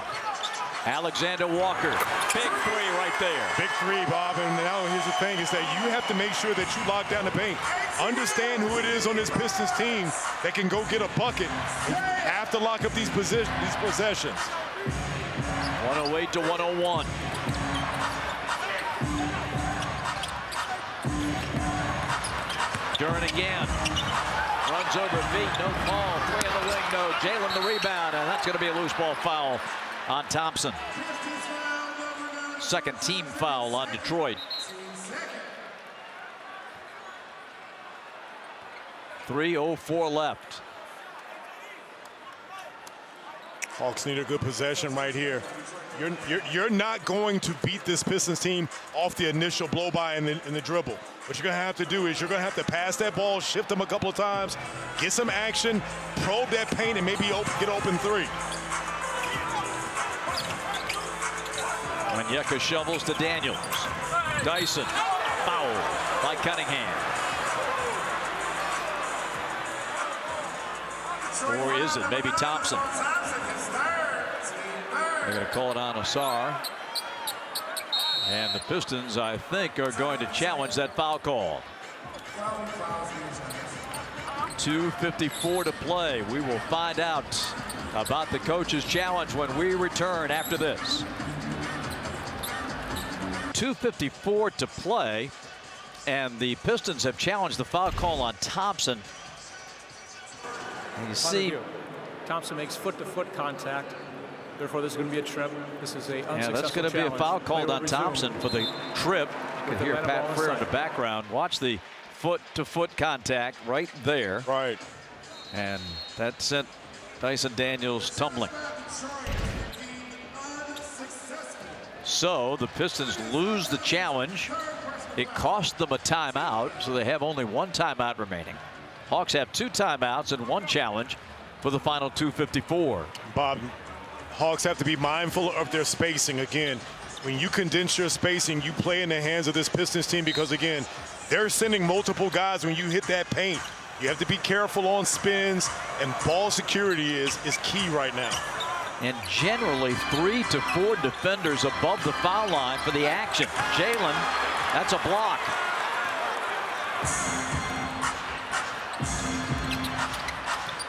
Alexander Walker. Big 3 right there. Big 3, Bob. And now here's the thing is that you have to make sure that you lock down the paint. Understand who it is on this Pistons team that can go get a bucket. And you have to lock up these possessions. 108 to 101. Durn again. Runs over feet, no call. 3 in the wing, no. Jalen the rebound, and that's going to be a loose ball foul on Thompson. Second team foul on Detroit. 3:04 left. Hawks need a good possession right here. You're not going to beat this Pistons team off the initial blow by in the dribble. What you're going to have to do is you're going to have to pass that ball, shift them a couple of times, get some action, probe that paint, and maybe get open 3. Onyeka shovels to Daniels. Dyson, foul by Cunningham. Or is it maybe Thompson? They're going to call it on Asar. And the Pistons, I think, are going to challenge that foul call. 2:54 to play. We will find out about the coach's challenge when we return after this. 2:54 to play, and the Pistons have challenged the foul call on Thompson. And you see, Thompson makes foot-to-foot contact. Therefore, this is going to be a trip. This is a unsuccessful challenge. That's going to be a foul called on Thompson for the trip. You can hear Pat Freer in the background. Watch the foot-to-foot contact right there. Right. And that sent Dyson Daniels tumbling. So the Pistons lose the challenge. It cost them a timeout, so they have only 1 timeout remaining. Hawks have 2 timeouts and 1 challenge for the final 2:54. Bob, Hawks have to be mindful of their spacing. Again, when you condense your spacing, you play in the hands of this Pistons team because, again, they're sending multiple guys when you hit that paint. You have to be careful on spins, and ball security is key right now. And generally 3 to 4 defenders above the foul line for the action. Jalen, that's a block.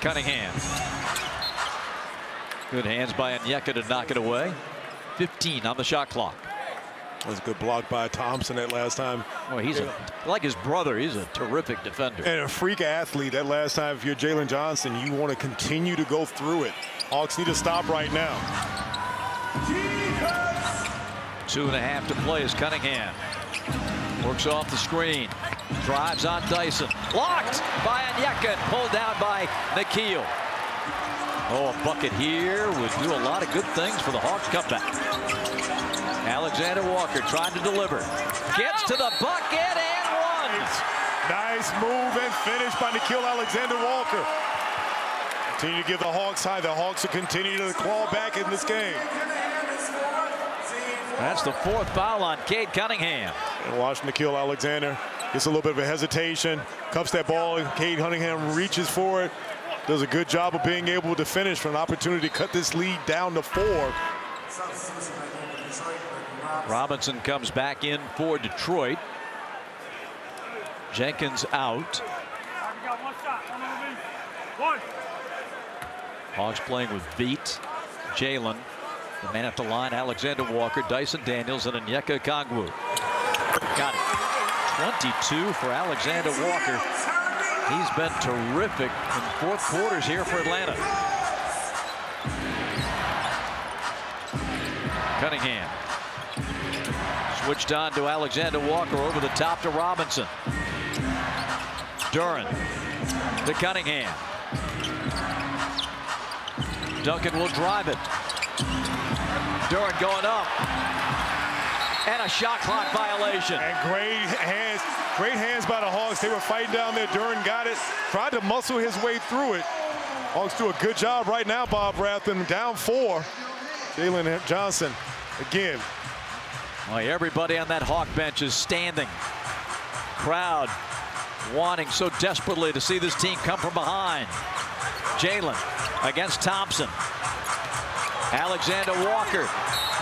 Cunningham. Good hands by Onyeka to knock it away. 15 on the shot clock. That was a good block by Thompson that last time. Oh, he's like his brother. He's a terrific defender. And a freak athlete that last time. If you're Jalen Johnson, you want to continue to go through it. Hawks need to stop right now. 2.5 to play as Cunningham works off the screen. Drives on Dyson. Blocked by Onyeka. Pulled down by Nikhil. Oh, a bucket here would do a lot of good things for the Hawks comeback. Alexander Walker trying to deliver. Gets to the bucket and one. Nice move and finish by Nikhil Alexander Walker. Continue to give the Hawks high. The Hawks will continue to claw back in this game. That's the 4th foul on Cade Cunningham. And watch Nikhil Alexander. Gets a little bit of a hesitation. Cuffs that ball. Cade Cunningham reaches for it. Does a good job of being able to finish for an opportunity to cut this lead down to 4. Robinson comes back in for Detroit. Jenkins out. Hawks playing with Beat, Jalen, the man at the line, Alexander Walker, Dyson Daniels, and Onyeka Okongwu. Got it. 22 for Alexander Walker. He's been terrific in 4th quarters here for Atlanta. Cunningham Switched on to Alexander Walker, over the top to Robinson. Duren to Cunningham. Duncan will drive it. Duren going up. And a shot clock violation. And great hands by the Hawks. They were fighting down there. Duren got it, tried to muscle his way through it. Hawks do a good job right now, Bob Rathman. Down 4. Jalen Johnson again. Well, everybody on that Hawk bench is standing. Crowd wanting so desperately to see this team come from behind. Jalen against Thompson. Alexander Walker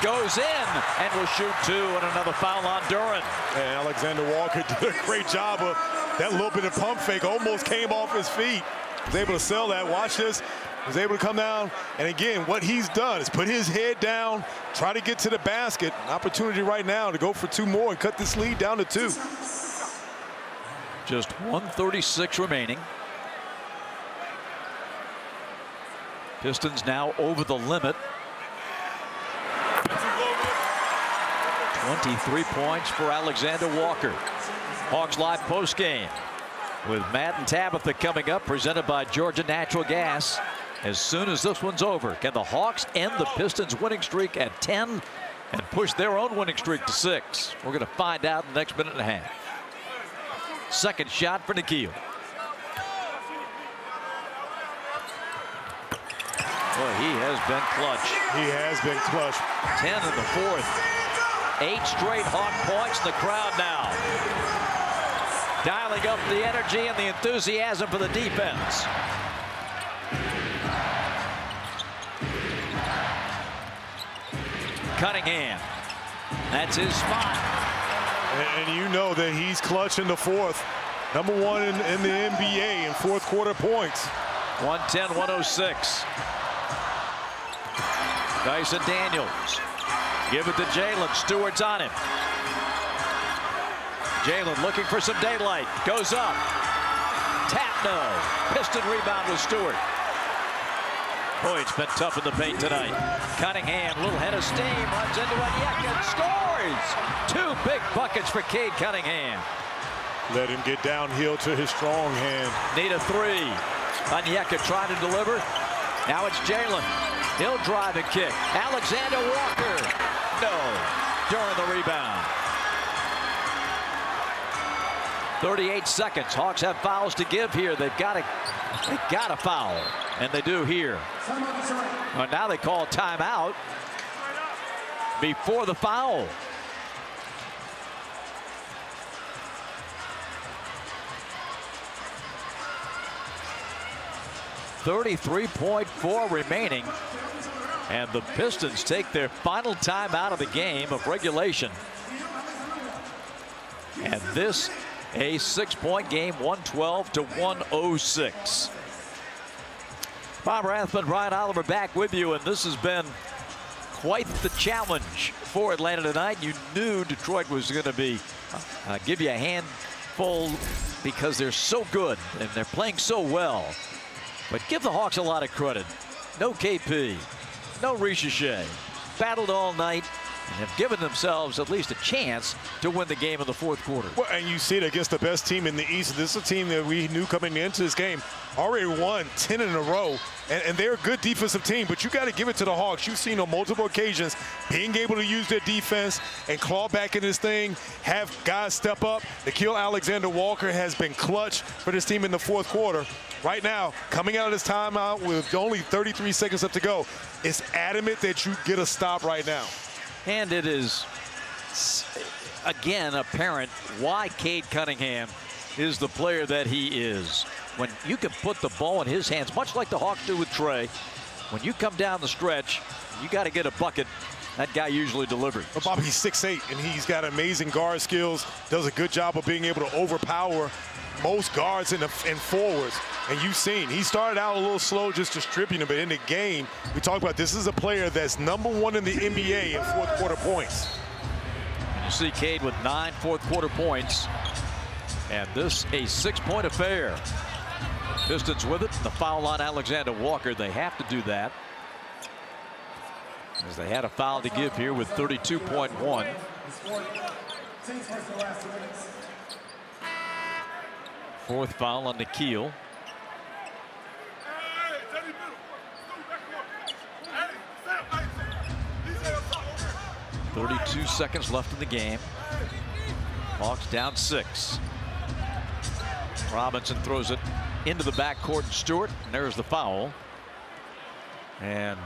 goes in and will shoot 2, and another foul on Duren. And Alexander Walker did a great job of that little bit of pump fake. Almost came off his feet. Was able to sell that. Watch this. Was able to come down. And again, what he's done is put his head down, try to get to the basket. An opportunity right now to go for 2 more and cut this lead down to 2. Just 1:36 remaining. Pistons now over the limit. 23 points for Alexander Walker. Hawks Live postgame with Matt and Tabitha coming up, presented by Georgia Natural Gas. As soon as this one's over, can the Hawks end the Pistons winning streak at 10 and push their own winning streak to 6? We're going to find out in the next minute and a half. Second shot for Nikhil. Boy, he has been clutch. He has been clutch. 10 in the 4th. 8 straight Hawk points. The crowd now dialing up the energy and the enthusiasm for the defense. Cunningham. That's his spot. And you know that he's clutch in the 4th. Number 1 in the NBA in 4th quarter points. 110-106. Dyson Daniels. Give it to Jalen. Stewart's on him. Jalen looking for some daylight. Goes up. Tap no. Piston rebound with Stewart. Boy, it's been tough in the paint tonight. Cunningham, little head of steam, runs into Onyeka and scores. 2 big buckets for Cade Cunningham. Let him get downhill to his strong hand. Need a 3. Onyeka trying to deliver. Now it's Jalen. He'll drive and kick. Alexander Walker. No. During the rebound. 38 seconds. Hawks have fouls to give here. They've got a foul, and they do here. Well, now they call timeout before the foul. .4 remaining, and the Pistons take their final timeout of the game of regulation. And this a 6-point game, 112-106. Bob Rathman, Brian Oliver back with you, and this has been quite the challenge for Atlanta tonight. You knew Detroit was going to be give you a handful because they're so good and they're playing so well. But give the Hawks a lot of credit. No KP, no Richeche. Battled all night and have given themselves at least a chance to win the game in the 4th quarter. Well, and you see it against the best team in the East. This is a team that we knew coming into this game already won 10 in a row, and they're a good defensive team, but you got to give it to the Hawks. You've seen on multiple occasions being able to use their defense and claw back in this thing, have guys step up. Nikhil Alexander Walker has been clutch for this team in the 4th quarter. Right now, coming out of this timeout with only 33 seconds left to go, it's adamant that you get a stop right now. And it is, again, apparent why Cade Cunningham is the player that he is. When you can put the ball in his hands, much like the Hawks do with Trey, when you come down the stretch, you got to get a bucket. That guy usually delivers. But Bobby, he's 6'8", and he's got amazing guard skills, does a good job of being able to overpower most guards and forwards. And you've seen, he started out a little slow just distributing, but in the game, we talk about this is a player that's #1 in the NBA in 4th quarter points. And you see Cade with 9 4th quarter points. And this a 6-point affair. Pistons with it. The foul on Alexander Walker. They have to do that, as they had a foul to give here with 32.1. Fourth foul on Nikhil. .32 seconds left in the game. Hawks down 6. Robinson throws it into the backcourt to Stewart, and there's the foul. And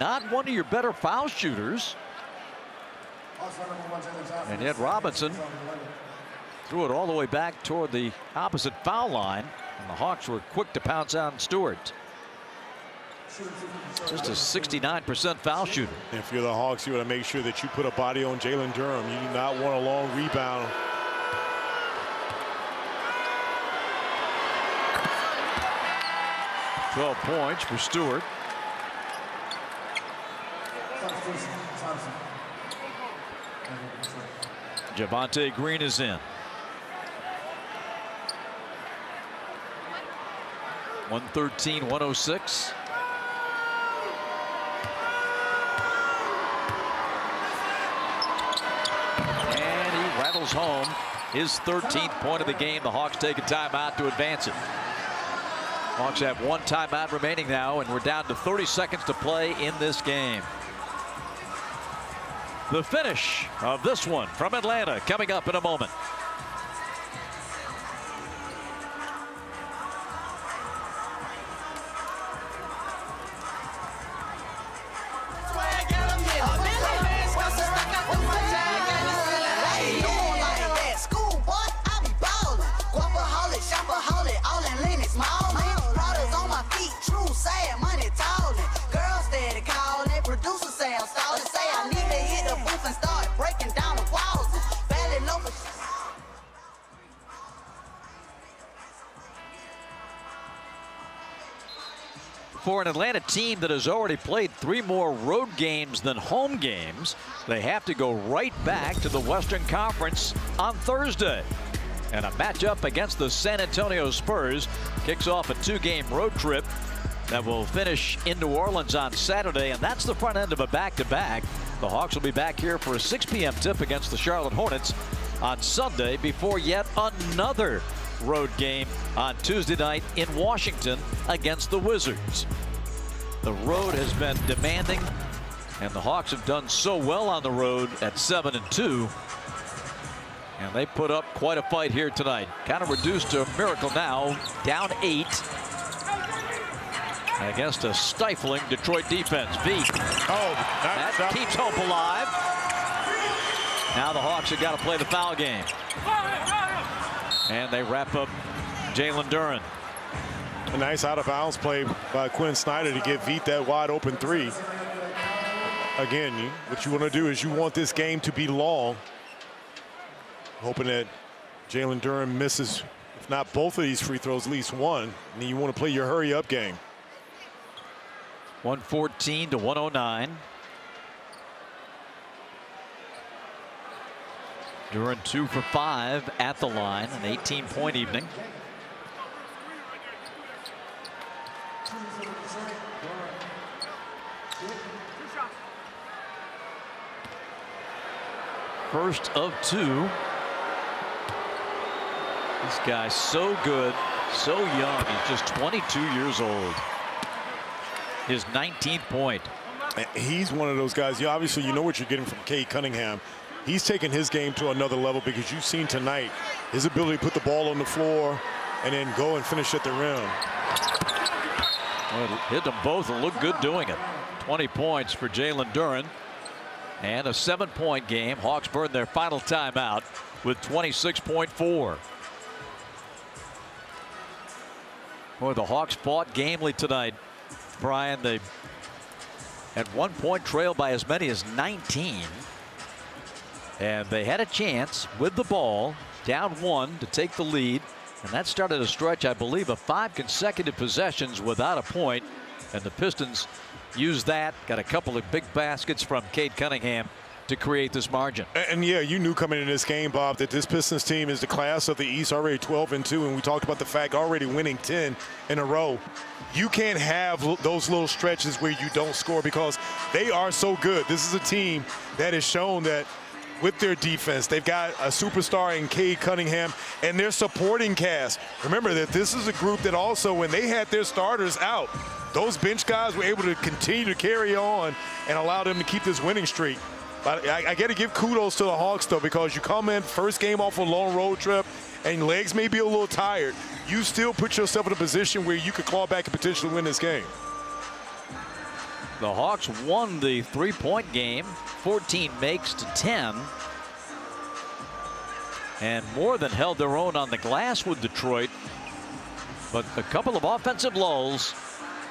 not one of your better foul shooters. And yet Robinson threw it all the way back toward the opposite foul line, and the Hawks were quick to pounce on Stewart. Just a 69% foul shooter. If you're the Hawks, you want to make sure that you put a body on Jalen Durham. You do not want a long rebound. $12 points for Stewart. Javonte Green is in. 113-106. And he rattles home his 13th point of the game. The Hawks take a timeout to advance it. Hawks have one timeout remaining now, and we're down to 30 seconds to play in this game. The finish of this one from Atlanta coming up in a moment. For an Atlanta team that has already played 3 more road games than home games, they have to go right back to the Western Conference on Thursday. And a matchup against the San Antonio Spurs kicks off a 2-game road trip that will finish in New Orleans on Saturday, and that's the front end of a back-to-back. The Hawks will be back here for a 6 p.m. tip against the Charlotte Hornets on Sunday before yet another road game on Tuesday night in Washington against the Wizards. The road has been demanding, and the Hawks have done so well on the road at 7-2. And they put up quite a fight here tonight. Kind of reduced to a miracle now, down 8 against a stifling Detroit defense. That keeps hope alive. Now the Hawks have got to play the foul game. And they wrap up Jalen Duren. A nice out-of-bounds play by Quinn Snyder to give Veet that wide-open 3. Again, what you want to do is you want this game to be long. Hoping that Jalen Duren misses, if not both of these free throws, at least one. And then you want to play your hurry-up game. 114-109. Duren 2 for 5 at the line, an 18-point evening. First of 2. This guy's so good, so young. He's just 22 years old. His 19th point. He's one of those guys. Obviously, you know what you're getting from Cade Cunningham. He's taken his game to another level because you've seen tonight his ability to put the ball on the floor and then go and finish at the rim. Well, hit them both and look good doing it. 20 points for Jalen Duren. And a 7-point game. Hawks burn their final timeout with 26.4. Boy, the Hawks fought gamely tonight, Brian. They at one point trailed by as many as 19. And they had a chance with the ball, down 1, to take the lead. And that started a stretch, I believe, of 5 consecutive possessions without a point. And the Pistons used that, got a couple of big baskets from Cade Cunningham to create this margin. And yeah, you knew coming into this game, Bob, that this Pistons team is the class of the East, already 12-2, and we talked about the fact already winning 10 in a row. You can't have those little stretches where you don't score because they are so good. This is a team that has shown that with their defense. They've got a superstar in Cade Cunningham and their supporting cast. Remember that this is a group that also, when they had their starters out, those bench guys were able to continue to carry on and allow them to keep this winning streak. But I got to give kudos to the Hawks, though, because you come in first game off a long road trip and legs may be a little tired. You still put yourself in a position where you could claw back and potentially win this game. The Hawks won the three-point game, 14 makes to 10, and more than held their own on the glass with Detroit. But a couple of offensive lulls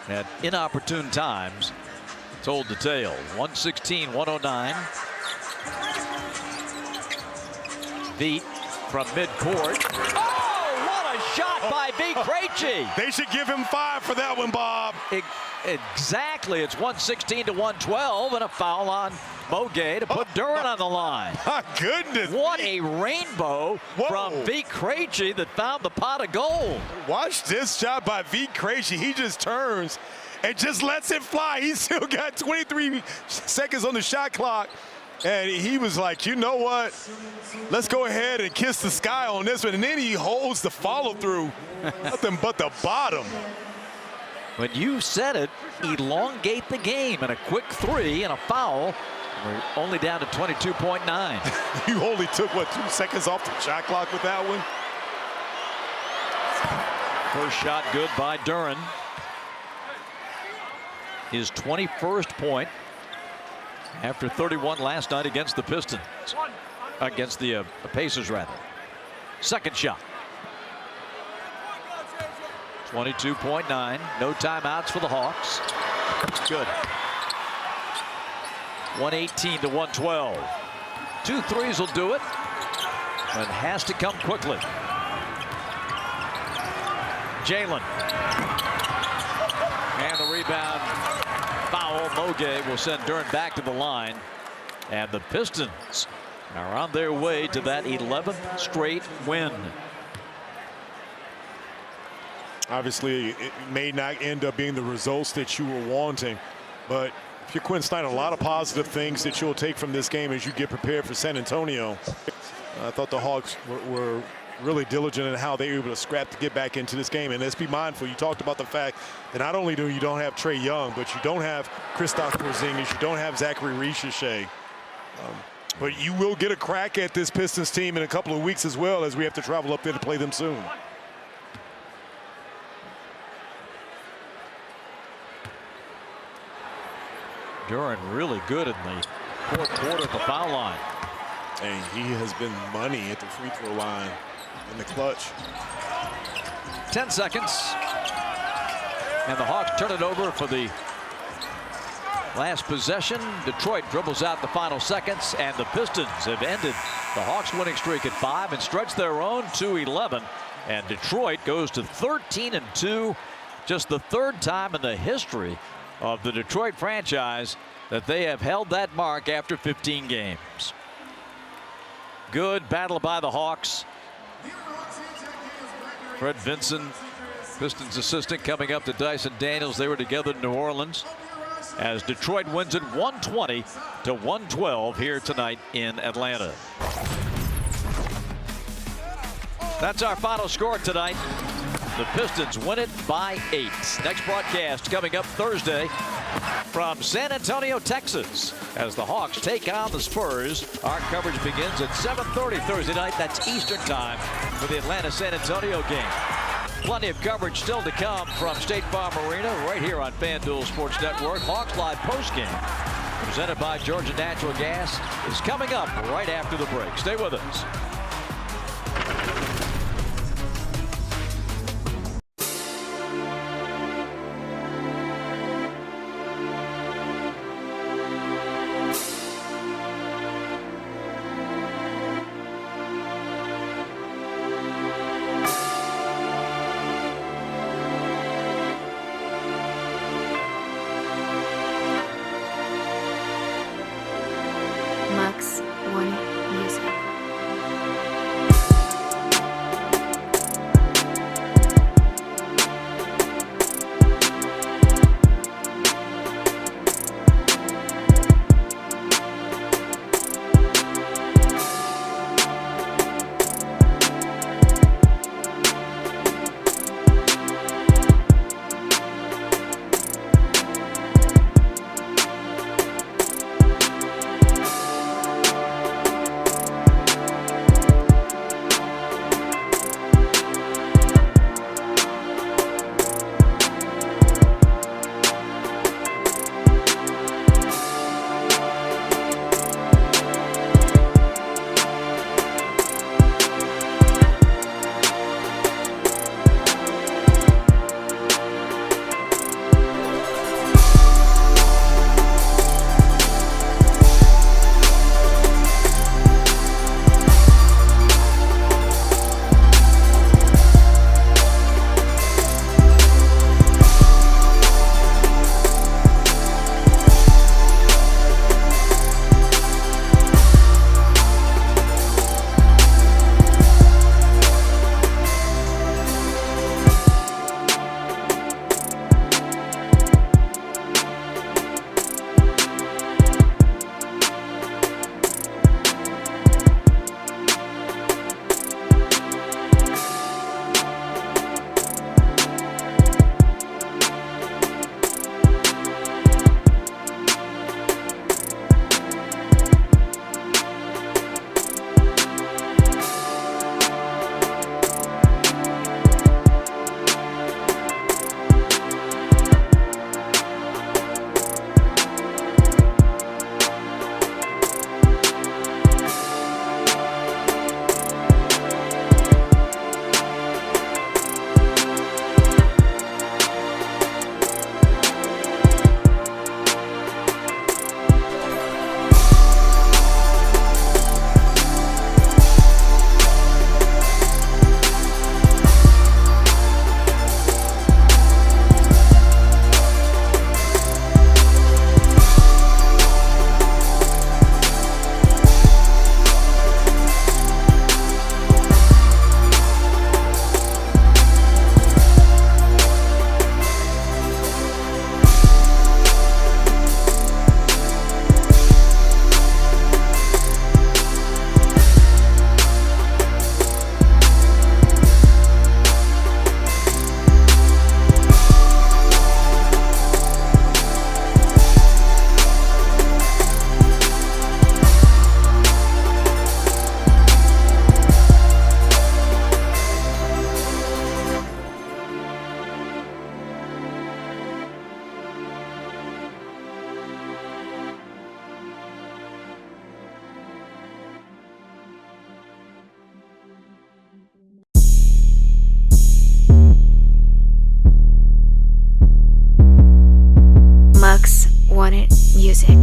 at inopportune times told the tale. 116-109. Feet from midcourt. Oh, what a shot by V. Krejci. They should give him 5 for that one, Bob. Exactly. It's 116-112 and a foul on Mogay to put Duren on the line. My goodness. What a rainbow from V. Krejci that found the pot of gold. Watch this shot by V. Krejci. He just turns and just lets it fly. He's still got 23 seconds on the shot clock. And he was like, you know what? Let's go ahead and kiss the sky on this one. And then he holds the follow through. Nothing but the bottom. When you said it, elongate the game and a quick 3 and a foul. We're only down to 22.9. You only took, what, 2 seconds off the shot clock with that one? First shot good by Duren. His 21st point after 31 last night against the Pistons. Against the Pacers, rather. Second shot. 22.9. No timeouts for the Hawks. Good. 118-112. 2 threes will do it, but has to come quickly. Jalen. And the rebound. Foul. Mogay will send Duren back to the line. And the Pistons are on their way to that 11th straight win. Obviously, it may not end up being the results that you were wanting, but if you're Quinn Snyder, a lot of positive things that you'll take from this game as you get prepared for San Antonio. I thought the Hawks were really diligent in how they were able to scrap to get back into this game. And let's be mindful, you talked about the fact that not only do you don't have Trae Young, but you don't have Kristaps Porzingis, you don't have Zachary Ricochet. But you will get a crack at this Pistons team in a couple of weeks as well, as we have to travel up there to play them soon. Duren really good in the fourth quarter at the foul line. And he has been money at the free throw line in the clutch. 10 seconds. And the Hawks turn it over for the last possession. Detroit dribbles out the final seconds, and the Pistons have ended the Hawks winning streak at 5 and stretched their own to 11. And Detroit goes to 13-2, just the 3rd time in the history of the Detroit franchise that they have held that mark after 15 games. Good battle by the Hawks. Fred Vinson, Pistons assistant, coming up to Dyson Daniels. They were together in New Orleans as Detroit wins it 120-112 here tonight in Atlanta. That's our final score tonight. The Pistons win it by 8. Next broadcast coming up Thursday from San Antonio, Texas, as the Hawks take on the Spurs. Our coverage begins at 7:30 Thursday night. That's Eastern time for the Atlanta-San Antonio game. Plenty of coverage still to come from State Farm Arena right here on FanDuel Sports Network. Hawks Live postgame presented by Georgia Natural Gas is coming up right after the break. Stay with us. Max One Music. Planet Music.